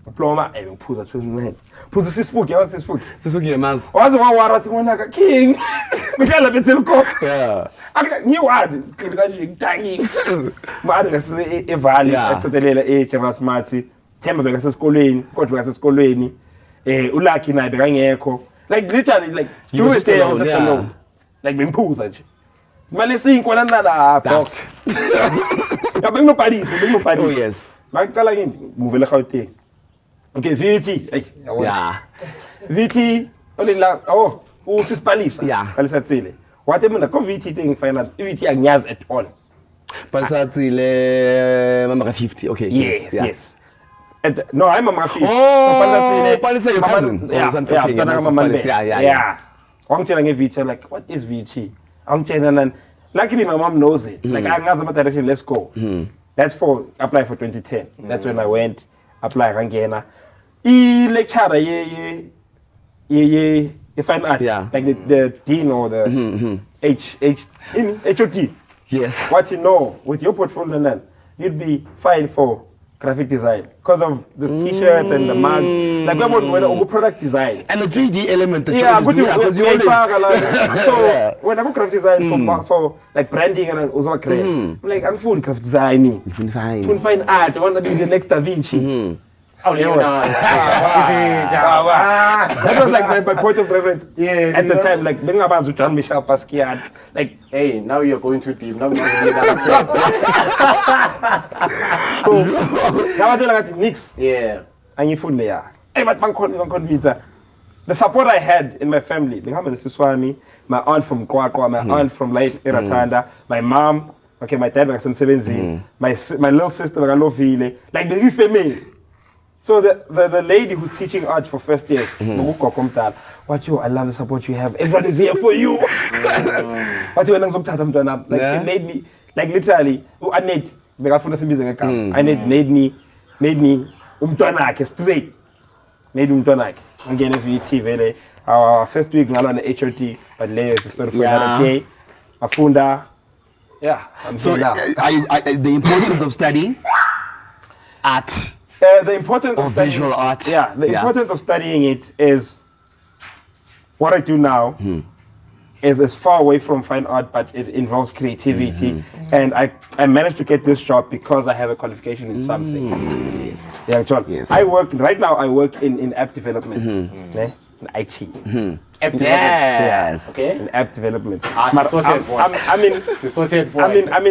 Diploma and put at 29. Put the Facebook, what's this book? This book, your man's. What's the one word when I got king? We got a bit of coke. Yeah. I got new word. Tiny. Mad is a valley at the age of us, Marty. Themba because Lekoloane, coach because Lekoloane. Ulaki naye bekangekho. Like literally, like You you were were just there alone, just yeah. alone. Like bengiphuza nje. Manje sinkona nala box. Ya bengo Paris. Oh, yes. Makuqala ke move le Gauteng. Okay, VT. Hey, Yeah. VT only la usisipalisa. Yeah. Palisa tsile. Wathi mina ko VT thing finance. VT angiyazi at all. Palisatsile mama 50. Okay. Yes, yeah. yes. No, I'm a mafia. Oh, Palisa your cousin. Yeah, Oh, something. yeah, Okay, yeah, Mrs. Palisa. Yeah. yeah. Wangitshela nge-VT, I'm like, what is VT? Wangitshela luckily my mom knows it. Like, angazi ama direction, let's go. That's for apply for 2010. That's when I went apply ngangena. I-lecturer ye fine art. Yeah. Like the dean or the HOD. Yes. What you know with your portfolio then, you'd be fine for graphic design because of the t-shirts and the mugs. Like when I go product design. And the 3D element that Yeah, you because you always so when I go graphic design for like branding and also create, I'm like I'm full graphic design. Full fine art. I want to be the next Da Vinci. Oh, Leonardo. That was like my point of reference. Yeah, at the time, like bengabazi John Michel Basquiat, like hey, now you're going too deep. Now we must be another friend. so. Now I like Nix. Yeah. And you food there. Hey, but the support I had in my family, my aunt from Kwakwa, my aunt from late Ratanda, my mom, okay, my dad was 17, my little sister was like the family. So the lady who's teaching art for first years, what you, I love the support you have. Everyone is here for you. What you, like she made me, like literally, I made me straight. Made umntwanakhe. Ngene VT vele. Our first week ngalo na HOT, but later is a story for another day. Afunda. Yeah, I'm So, here now. the importance of studying art. The importance of visual art. Yeah, the importance of studying it is what I do now is far away from fine art, but it involves creativity. And I managed to get this job because I have a qualification in something. Yes. Yeah, John. Yes. I work in app development, in IT. App development. Yes. Okay. In app development. I'm in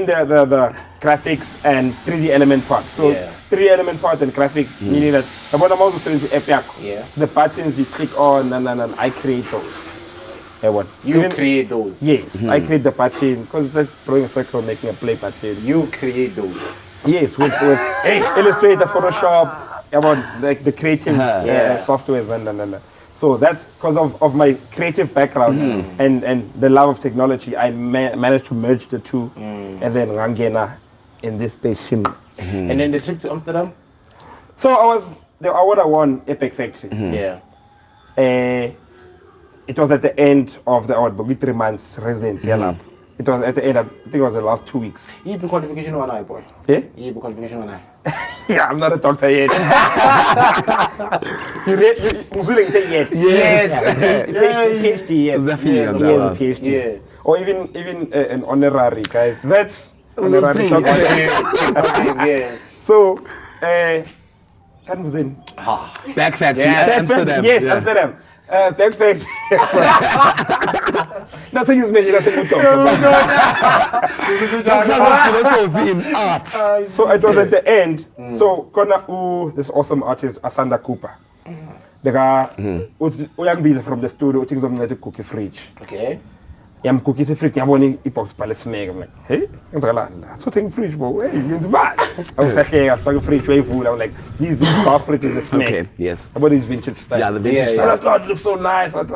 the graphics and 3D element part. So 3D element part and graphics, meaning that the bottom also selling to app. Yeah. The buttons you click on and I create those. You create those. Yes, I create the button because it's like drawing a circle, making a play button. You create those. Yes, with Illustrator, Photoshop, like the creative software. So that's because of my creative background and the love of technology. I managed to merge the two, and then Rangena in this space. And then the trip to Amsterdam? So I would have won Epic Factory. Yeah. It was at the end of the 3 months residency. It was at the end, I think it was the last 2 weeks. You have qualification one eye, boy. Yeah? You have qualification one eye. Yeah, I'm not a doctor yet. you say yet? Yes. PhD, yes. Yes, He has a PhD. Yeah. Or even an honorary, guys. That's We'll honorary. see. Yeah. So, can was in? Back factory Yeah. at Back Amsterdam. Factory, yes, Yeah. Amsterdam. Back factory. That's what you mentioned. That's a good doctor. Doctors of philosophy in art. So it was at the end. So kona this awesome artist Asanda Cooper. The guy young be from the studio things of the cookie fridge. Okay. Yam cookies fridge yabona ibox palace smeg. I'm like, hey, ngizalanda. So thing fridge bo. Hey, it's bad. I was like, I saw the fridge way full. I was like, this bar fridge is a smeg. Okay, yes. About this vintage style. Yeah, the vintage Oh my God, it looks so nice. What.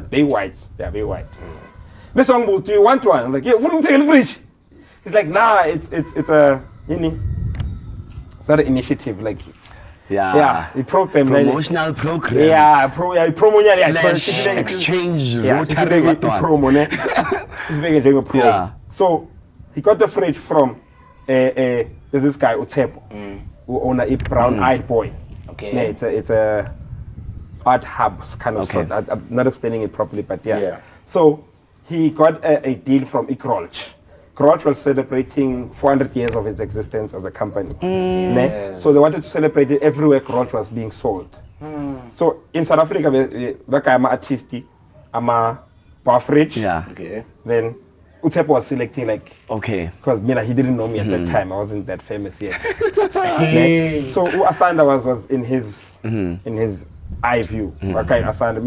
They white. Yeah, they white. This song was, do you want one? I'm like, yeah, what do you take in the fridge? He's like, nah, it's a, it's not an initiative, like, Yeah. the program. Promotional program. Yeah, promo. Slash exchange. Yeah, it's a big promo, ne? It's big a promo. Yeah. So, he got the fridge from, there's this guy, Utepo, who own a brown-eyed boy. Okay. Yeah, it's a art hub kind of Okay. sort. I'm not explaining it properly, but Yeah. So, he got a deal from Ikrolch. Krolch was celebrating 400 years of its existence as a company. Ne? So they wanted to celebrate it everywhere Krolch was being sold. So in South Africa, I'm an artist, I'm a bar fridge. Yeah. Okay. Then Utepo was selecting like, Okay. because he didn't know me at that time. I wasn't that famous yet. Hey. So who Asanda was in his eye view. Okay, Asanda.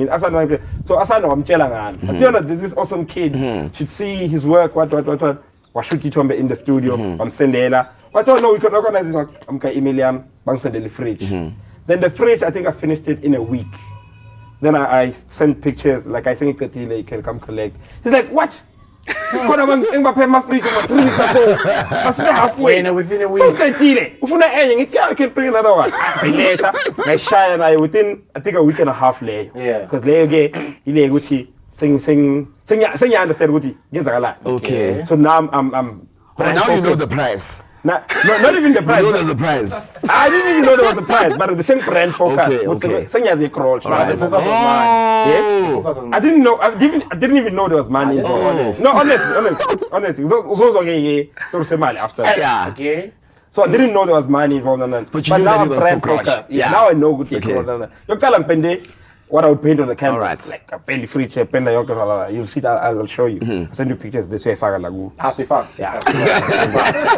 So Asanda wamtshela ngani. But you know, this awesome kid should see his work. What. Washuti Themba in the studio. Wamsendela. What no, we could organize it. Amka email bangsendela the fridge. Then the fridge, I think I finished it in a week. Then I sent pictures. Like I sent it to you can come collect. He's like, what? My fridge 3 weeks ago. I said halfway. Within a week. So I can bring another one. Later, I shy and I within I think a week and a half later. Yeah. Because later he Gucci sing you understand Gucci. Okay. So now I'm But now you know the price. not even the price. You know there's a price. I didn't even know there was a price, but the same brand focus. Okay. Sing as a crawl. The focus was mine. Yeah. Focus was mine. I didn't know. I didn't even know there was money involved. No, honestly. So okay, so say money after. Yeah. Okay. So I didn't know there was money involved. But you knew now that I'm it was brand for cash. focused. Yeah. Now I know good. Okay. You call pende. What I would paint on the canvas, Alright. like a penny free chair, pen you'll see that. I'll show you. I'll send you pictures. This way, far lagu. So far. Yeah.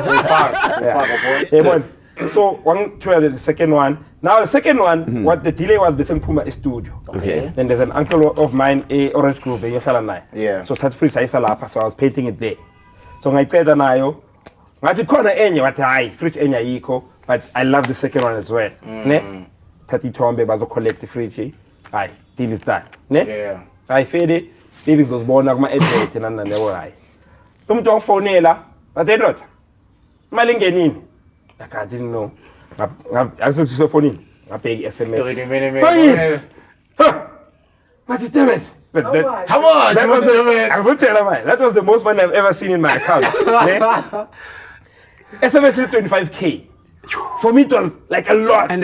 So far. So one trailer, the second one. Now the second one, what the delay was based on Puma studio. Okay. Then there's an uncle of mine, a Orange Group, Yeah. So that free size lapa, so I was painting it there. So I tried nayo. Ngati khona enye wathi hayi fridge enye ayikho, but I love the second one as well. Ne? Thato Themba bazo collect the fridge. Hayi, deal is done. Ne? Yeah. Hayi fede, baby zozibona kuma advert nana lewo hayi. Umuntu ongifonela, bathi not. Imali ngenini? Like I didn't know. I said to phone in. I pay SMS. But it damn it. How much? That was the most money I've ever seen in my account. SMS is 25K. For me, it was like a lot. And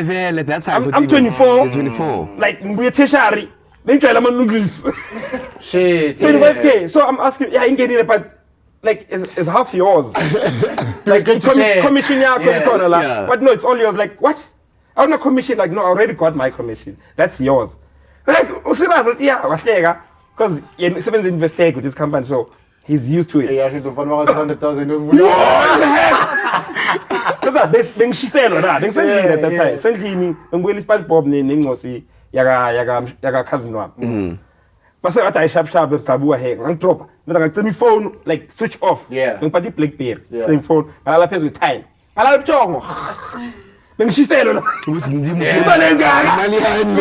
that's how I'm 24. You're 24. Like, we're tertiary. Then try noodles. Shit. 25K. So I'm asking, yeah, I ain't getting it, but like, it's half yours. Like, commission, Yeah. but no, it's all yours. Like, what? I'm not commission. Like, no, I already got my commission. That's yours. Like, yeah, because he's invested with this company, so he's used to it. Yeah, I should have 100,000. Bengishiselo na bengisendlini at that time sendlini ngibuyela iSpongebob nengosi yaka cousin wami base wathi I sharp edabuka he ngidropa ngithi ngicima ifone like switch off ngiphatha iBlackberry cima ifone ngala phezulu time ngala ebuthongo bengishiselo la ukuthi imali engaka imali yani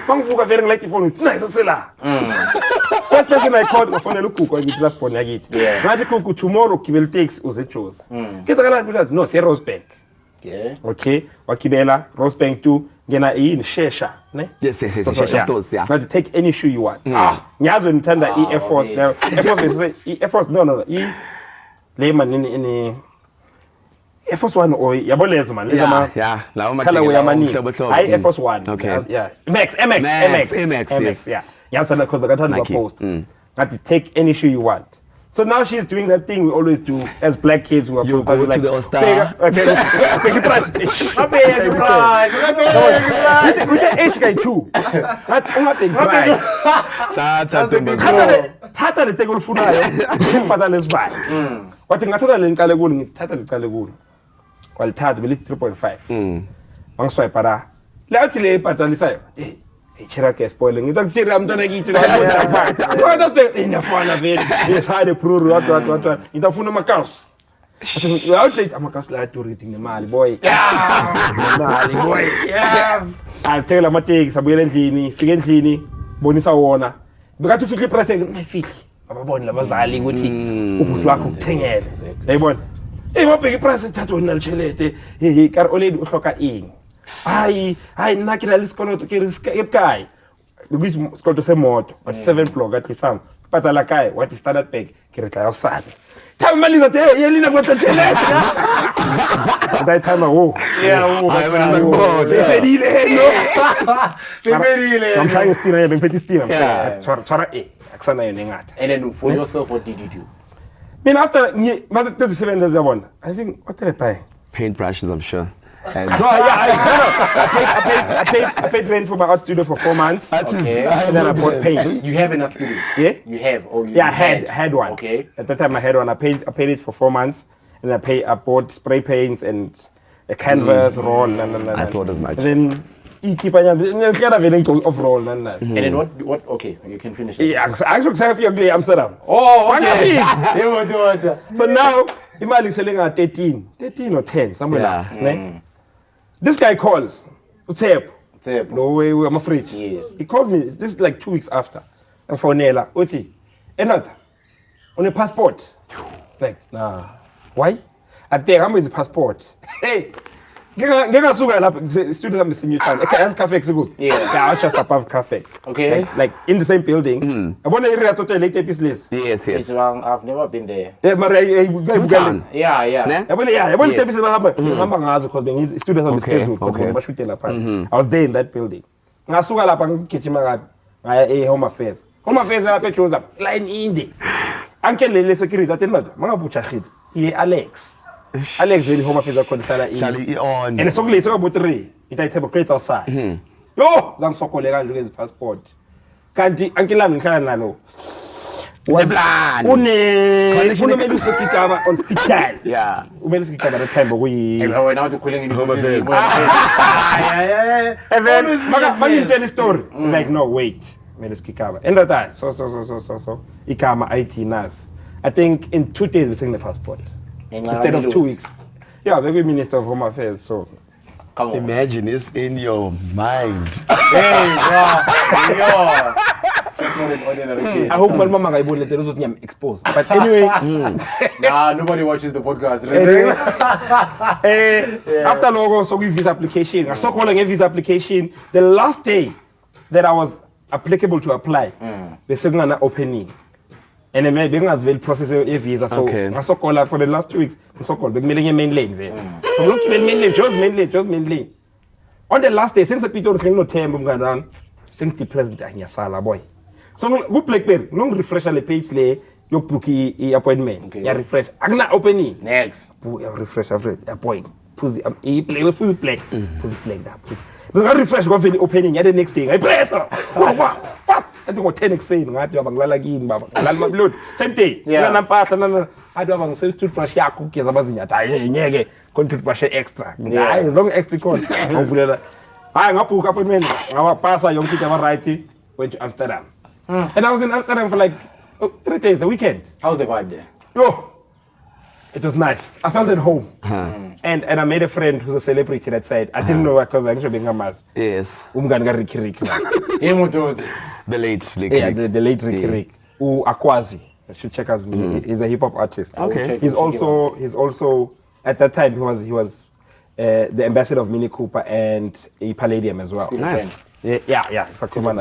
bangivuka vele ngilethe ifone nice sela first person I called ngafonela uGugu ngithi last phone yakithi ngathi Gugu tomorrow gibela taxi uze Jozi ngizakala ukuthi no se Rosebank okay wakibela Rosebank to ngena yini shesha ne yes shesha stores yeah but take any shoe you want ngiyazi ngithanda Air Force now Air Force no le man in Air Force 1 or yabolezo man yeah lawo colorway yamani Air Force 1 okay yeah MX yeah yes and because I post that take any shoe you want. So now she's doing that thing we always do as black kids who are you go like, to the All-Star big price with the H guy too that big price Thatha le teko lifunayo ngibhatala lesivaya wathi ngathatha le ngiqale kulo ngithatha liqale kulo walithatha beli 3.5 bangiswipe la lathi le ibhatalisayo Chira ke spoiling. Ngithi ngitshira umntwana kithi la. What does ingafana vele. Yesade pruru what. Ngitafuna amakausi. Athi outlet amakausi la to reading nemali boy. Nemali boy. Yes. Ayithela amateksi sabuyela endlini, fika endlini, bonisa wona. Bekathi ufike iprice ngifihli. Ababoni labazali ukuthi ubhuti wakho ukuthengele. Yayibona. Wabheka iprice ethatha nalchelete. Kar already uhloka ini. Hayi nna ke na le sekoloto ke risk e kae because sekoloto se moto but 7 block at fam patala kae what is Standard Bank ke re tla ya usana time mali that ye lina go thelete that time Fedile I'm trying to steal I'm petty steal try akusana yena engata and then for yourself what did you do? After 37 days yabona I think what did I buy paint brushes I'm sure And I paid rent for my art studio for 4 months. Okay. And then I bought paint. You have an art studio? Yeah? You have? Oh, you Yeah, I had one. Okay. At the time I had one. I paid it for 4 months. And I bought spray paints and a canvas roll. I thought as much. And then of roll. And then what? Okay, you can finish it. Yeah, actually, I Amsterdam. Oh, okay. So now, Imali is selling at 13 or 10, somewhere like. This guy calls. Themba. No way, I'm afraid. Yes. He calls me. This is like 2 weeks after. I'm for Nela. Oti, another on a passport. Like, nah. Why? I pay how much is the passport? Hey. Ngeke suka lapha students am senior time. Ekhaya Cafex good. Yeah. I just above Cafex. Okay. Like in the same building. I want to area hotel late place. Yes. It's wrong. I've never been there. Yeah, but Yeah. I want to ngazo because students am Facebook. I was there in that building. Ngasuka lapha ngigijima kabi. Ngaya Home Affairs. Home Affairs lapha close up. Line inde. Uncle le security athi manje mangabucha khidi. Ye Alex really Home Affairs akhona on. And sokulethe kwabo 3 itayitheba create outside. Yo, zangisokole kanje ngezi passport. Kanti ankilami ngihlala nalo. Unomele usekigaba on speed dial. Yeah. Umele usekigaba that time bokuyi. We're now calling in Home Affairs. And then manje tell the story. Like no wait. Umele usekigaba. And that so ikama IT nas. I think in 2 days we send the passport. Instead of 2 weeks. Yeah, the Minister of Home Affairs, so. Come on. Imagine it's in your mind. Hey, yo. Just not an ordinary kid. I hope my mama will let the exposed. But anyway. Nah, nobody watches the podcast. After logo, so we visa application. I saw calling a visa application. The last day that I was applicable to apply, the second opening. And then maybe I will process a visa. So I saw call for the last 2 weeks. I saw call the main lane there. So look main lane, just main lane. On the last day, since the people no time going around, since the president Anyasala boy. So go Blackberry, no refresh the page lay your bookie appointment. Yeah, refresh. Agna opening. Next. Refresh after boy. Put the play with full play. Put the play that. Because I refresh go for the opening. Yeah, the next thing I press. Fast. I think what 10x saying, ngathi abanglala kini baba. Ngala blood. Same thing. Ngana mpatha nana. Athi abangisebenzisa toothbrush yakho ukugeza amazinyo. Hayi ngeke kon toothbrush extra. Hayi as long extra con. Ngovulela. Hayi ngabhuka appointment. Ngawapasa yonke into aba right. Went to Amsterdam. And I was in Amsterdam for like 3 days, a weekend. How's the vibe there? Yo. It was nice. I felt at home. And I made a friend who's a celebrity that said, I didn't know because I actually being a mass. Yes. The late Ricky. Yeah, the late Ricky Rick. Akwazi. You should check us. He's a hip hop artist. Okay. He's also at that time he was the ambassador of Mini Cooper and a Palladium as well. Nice. Yeah. It's a cool man.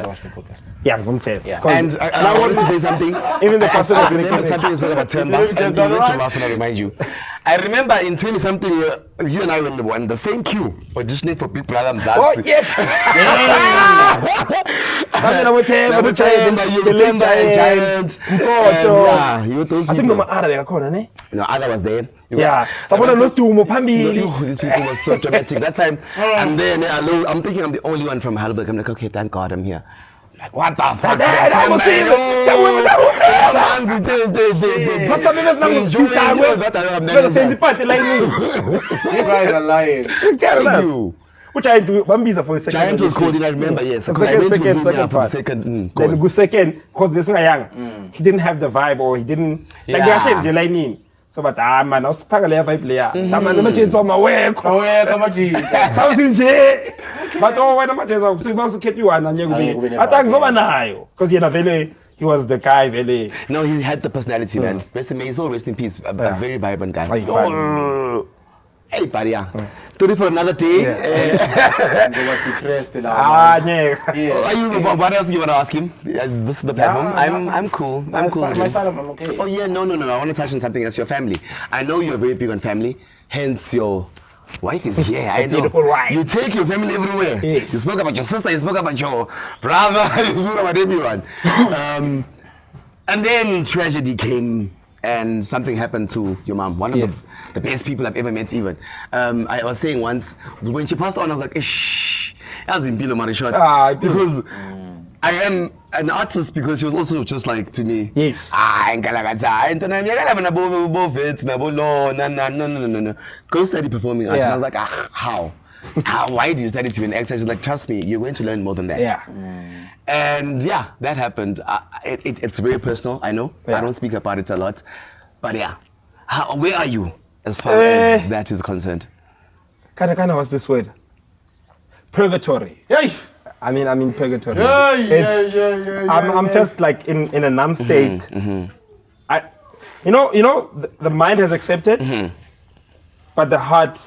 Yeah, and I wanted to say something. Even the person I remember something is about Themba. And you went to laugh and I remind you. I remember in 20-something, you and I were in the same queue auditioning for Big Brother Mzansi. Oh, yes! Themba and Giant. Yeah, you were those I think people. no Ada was there. Yeah. Someone lost to Umopambi. These people were so dramatic. That time, I'm there and I'm thinking I'm the only one from Heidelberg. I'm like, okay, thank God I'm here. Like, what the fuck? You guys are lying. Which I do Bambiza for a second. Giant was called in, I remember, yes. Second part. Then go second, because this guy young. He didn't have the vibe or he didn't like they are saying so but man, I was pagale vibe player. That man never changed on my way. Sounds in J. But when I'm just supposed to keep you on and you will. I thank so much because he was the guy very. No, he had the personality, man. Rest in peace, rest in peace. A very vibrant guy. Hey, Paria. Story for another day. What else you want to ask him? This is the platform. I'm cool. I'm cool. My side, I'm okay. Oh yeah, no. I want to touch on something. That's your family. I know you're very big on family. Hence your wife is here. I know. Beautiful wife. You take your family everywhere. Yes. You spoke about your sister. You spoke about your brother. You spoke about everyone. And then tragedy came. and something happened to your mom. One of the best people I've ever met, even. I was saying once, when she passed on, I was like, shh, because I am an artist, because she was also just like to me. Yes. No. Go study performing arts. And I was like, how? Why do you study to be an actor? She's like, trust me, you're going to learn more than that. Yeah. And yeah, that happened. It's very personal, I know. I don't speak about it a lot. But yeah, where are you as far as that is concerned? Kind of, what's this word? Purgatory. Hey. I'm in purgatory. I'm just like in a numb state. The mind has accepted, but the heart,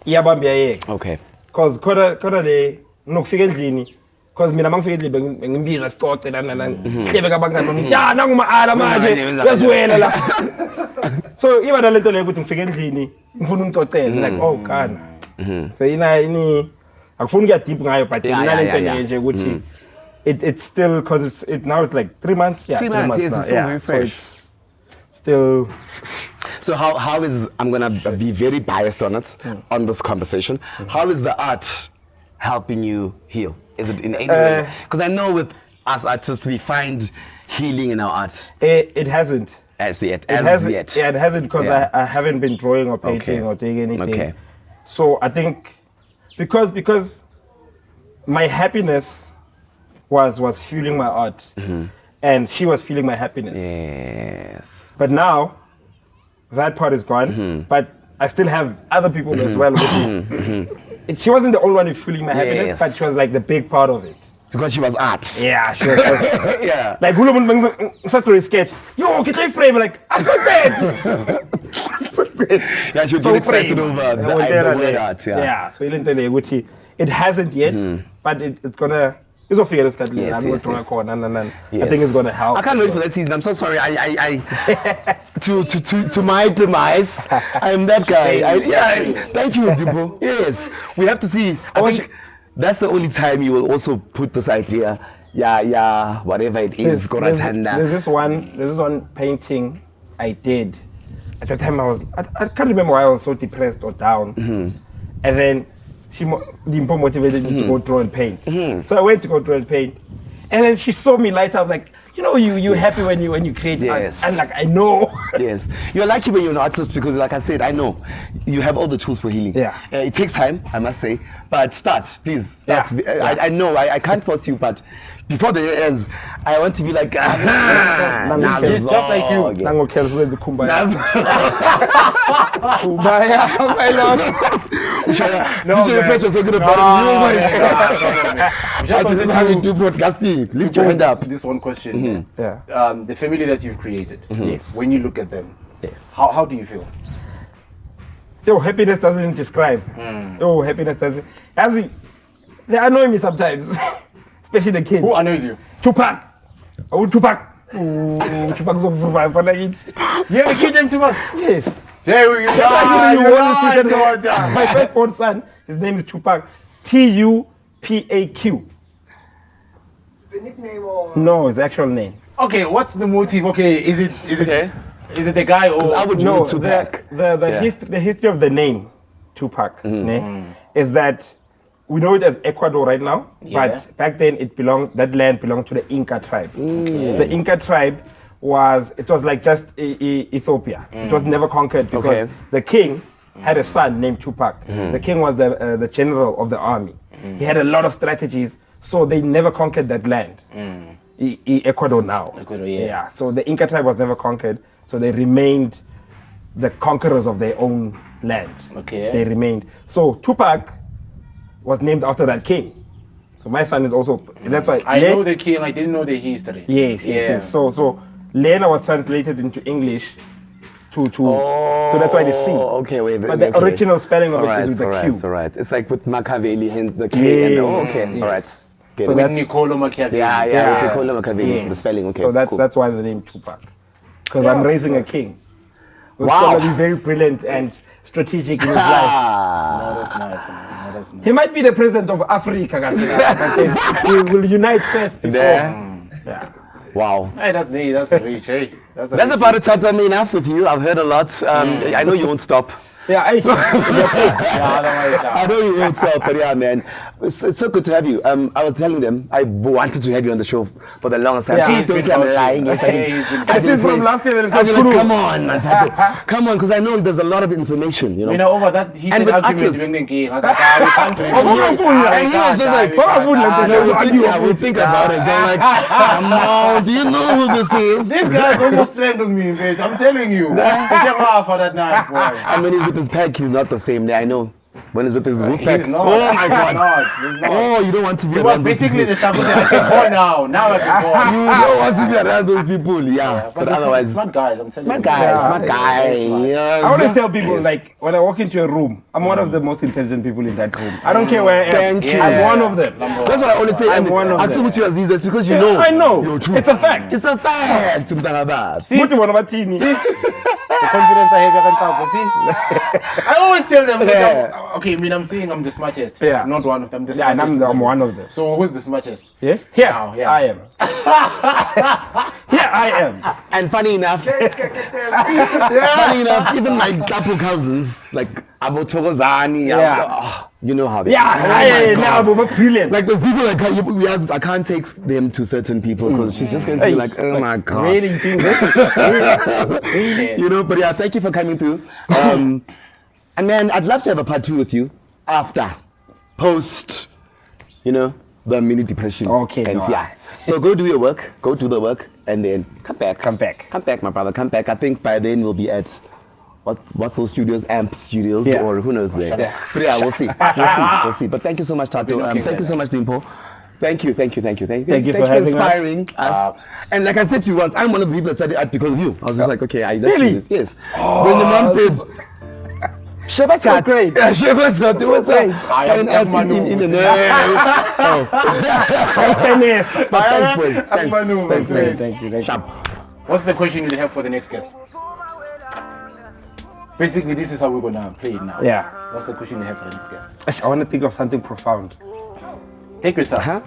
Okay. Because nokufika endlini, because mina mangifika endlini ngimbiza sicoce hlebe kabangani ya nanguma ala manje yasiwela la. So even a little leyo ukuthi ngifika endlini ngifuna umcocela like oh kana. So ini akufuni kuya deep ngayo, but mina lento nje ukuthi it's still, because now it's like 3 months. Yeah, 3 months. Yes, now. it's still very fresh. So it's still. So how is, I'm gonna be very biased on it, on this conversation. How is the art helping you heal? Is it in any way? Because I know with us artists, we find healing in our art. It hasn't. As yet. Yeah, it hasn't, because I haven't been drawing or painting or doing anything. Okay. So I think because my happiness was fueling my art, and she was feeling my happiness. Yes. But now that part is gone, but I still have other people as well with me. She wasn't the only one fueling my happiness, but she was like the big part of it. Because she was art. Yeah, she was. Yeah. Like, such a sketch. Yo, get my frame. Like, I'm so dead. Yeah, she would get excited over the word art. Yeah, so it hasn't yet, but it's gonna. It's a fear. I think it's gonna help. I can't wait for that season. I'm so sorry. I to my demise, I'm that guy. Thank you, people. Yes, we have to see. I think that's the only time you will also put this idea. Yeah, whatever it is, Ratanda. There's this one painting I did. At the time I can't remember why I was so depressed or down, and then Dimpo motivated me to go draw and paint. So I went to go draw and paint, and then she saw me light up, like, you're happy when you create art. And like, I know. Yes, you're lucky when you're an artist, because like I said, I know you have all the tools for healing. Yeah. It takes time, I must say, but please start. Yeah. I know I can't force you, but before the year ends, I want to be like, it's just like you. Nango Kells with the kumbaya. Kumbaya, my lord. Just how you do broadcasting. Lift your hand up. This one question. The family that you've created. Yes. When you look at them, how do you feel? Happiness doesn't describe. Happiness doesn't. They annoy me sometimes. Especially the kids. Who annoys you? Tupac. Tupac. Tupac's so survive. You have a kid named Tupac? Yes. My firstborn son, his name is Tupac. T-U-P-A-Q. It's a nickname or? No, it's the actual name. Okay, what's the motive? Okay, is it the guy or? I would know Tupac. The history of the name Tupac is that we know it as Ecuador right now, but back then that land belonged to the Inca tribe. The Inca tribe was like just Ethiopia. It was never conquered because the king had a son named Tupac. The king was the general of the army. He had a lot of strategies, so they never conquered that land. Ecuador now. Ecuador, So the Inca tribe was never conquered, so they remained the conquerors of their own land. They remained. So Tupac was named after that king. So my son is also, that's why. I know the king, I didn't know the history. Yes. So Lena was translated into English to so that's why the C. But the original spelling of it is with the Q. All right. It's like with Machiavelli, hence the K and all right. So with Niccolo Machiavelli. Yeah, Niccolo Machiavelli, the spelling, So that's why the name Tupac. Because I'm raising a king. Who's gonna be very brilliant and strategic in his life. No, that's nice, man. That's nice. He might be the president of Africa, but then we will unite first before. Wow. Hey, that's rich, hey. That's about it, Thato. Enough with you. I've heard a lot. I know you won't stop. Yeah, otherwise, I know you won't stop, but yeah, man, it's so good to have you. I was telling them I wanted to have you on the show for the longest time. Yeah, Please don't say I'm lying. Yes, I did. This is from last year. Come on, come on, because I know there's a lot of information. You know, over that heated and with argument, artists, I was like, we can't and he was just like, we think about it. So I'm like, come on, do you know who this is? This guy's almost strangled me, mate. I'm telling you. For that night, boy. And when he's with his pack, he's not the same. I know. When he's with his wolf pack. He's not. Oh my God. He's not. Oh, you don't want to be He was basically the shampoo that I can call now. Now I can call. You don't want to be around those people, yeah. But otherwise, smart guys, I'm telling you. smart guy. I always tell people, like, when I walk into a room, I'm one of the most intelligent people in that room. I don't care where I am. Thank you. I'm one of them. That's what I always say. I'm one of I them. still with you as these, because you know. I know. You're true. It's a fact. It's a fact. See? See? The confidence I have at Themba, see? I always tell them, okay, I'm saying I'm the smartest. Yeah. Not one of them. The Yeah, smartest. and I'm one of them. So who's the smartest? Yeah? Here, Now, yeah. I am. Here I am. And funny enough, even my couple cousins, like Abo Tokozani, you know how they Now, but brilliant. Like there's people like I can't take them to certain people because she's just going to be like, oh my God. Really, you think this? You know, but yeah, thank you for coming through. And man, I'd love to have a part 2 with you after, post, the mini depression. Okay, And no. yeah. So go do your work, go do the work, and then come back. Come back. Come back, my brother, come back. I think by then we'll be at, what's those studios? AMP Studios, Yeah. or who knows where. Yeah. But yeah, we'll see. We'll see. But thank you so much, Thato. Thank you so much, Dimpo. Thank you for inspiring us. And like I said to you once, I'm one of the people that studied art because of you. I was just like, okay, I just do this. Yes. When your mom said, Sheba's so great. Yeah, Sheba's got the what's up? I am in the Thank you. Sharp. What's the question you have for the next guest? Basically, this is how we're gonna play it now. Yeah. What's the question you have for the next guest? I want to think of something profound. Take your time. Huh?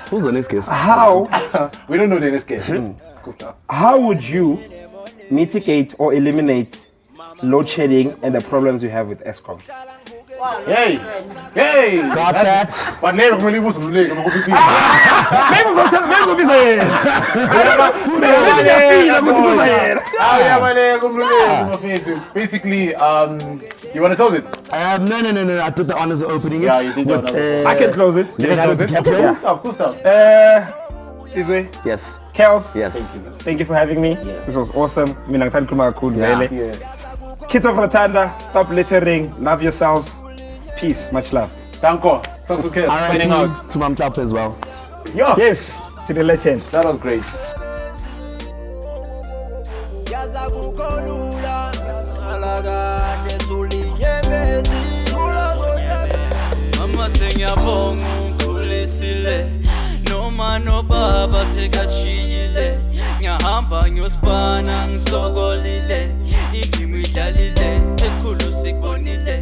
Who's the next guest? How We don't know the next guest. Gustav. how would you mitigate or eliminate load shedding and the problems you have with ESCOM? Hey! Got that? But never when he was related, I'm going to Basically, you want to close it? No. I took the honors of opening it. Yeah, you did the honors. I can close it. You can close it? Okay, Yeah. cool stuff. Sizwe, Yes. Kells, Yes. thank you for having me. This was awesome. Yeah. Kids of Ratanda, stop littering, love yourselves. Peace, much love. Danko, Talks with Kells, signing out. To Mam Club as well. Yo, Yes, to the legend. that was great. Mama sengiyabonga ukhulisile noma nobaba sekashiyile ngiyahamba ngiyosibana ngisokolile indimi idlalile ekhulu sikubonile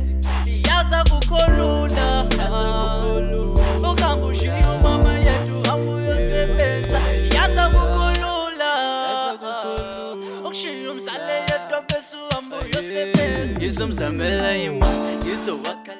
yaza kukholula ukuhamba ushiya mama yethu hamba uyosebenza yaza kukholula ukushiya umsale yedwa bese uhamba uyosebenza ngizomzamela imali ngizowakha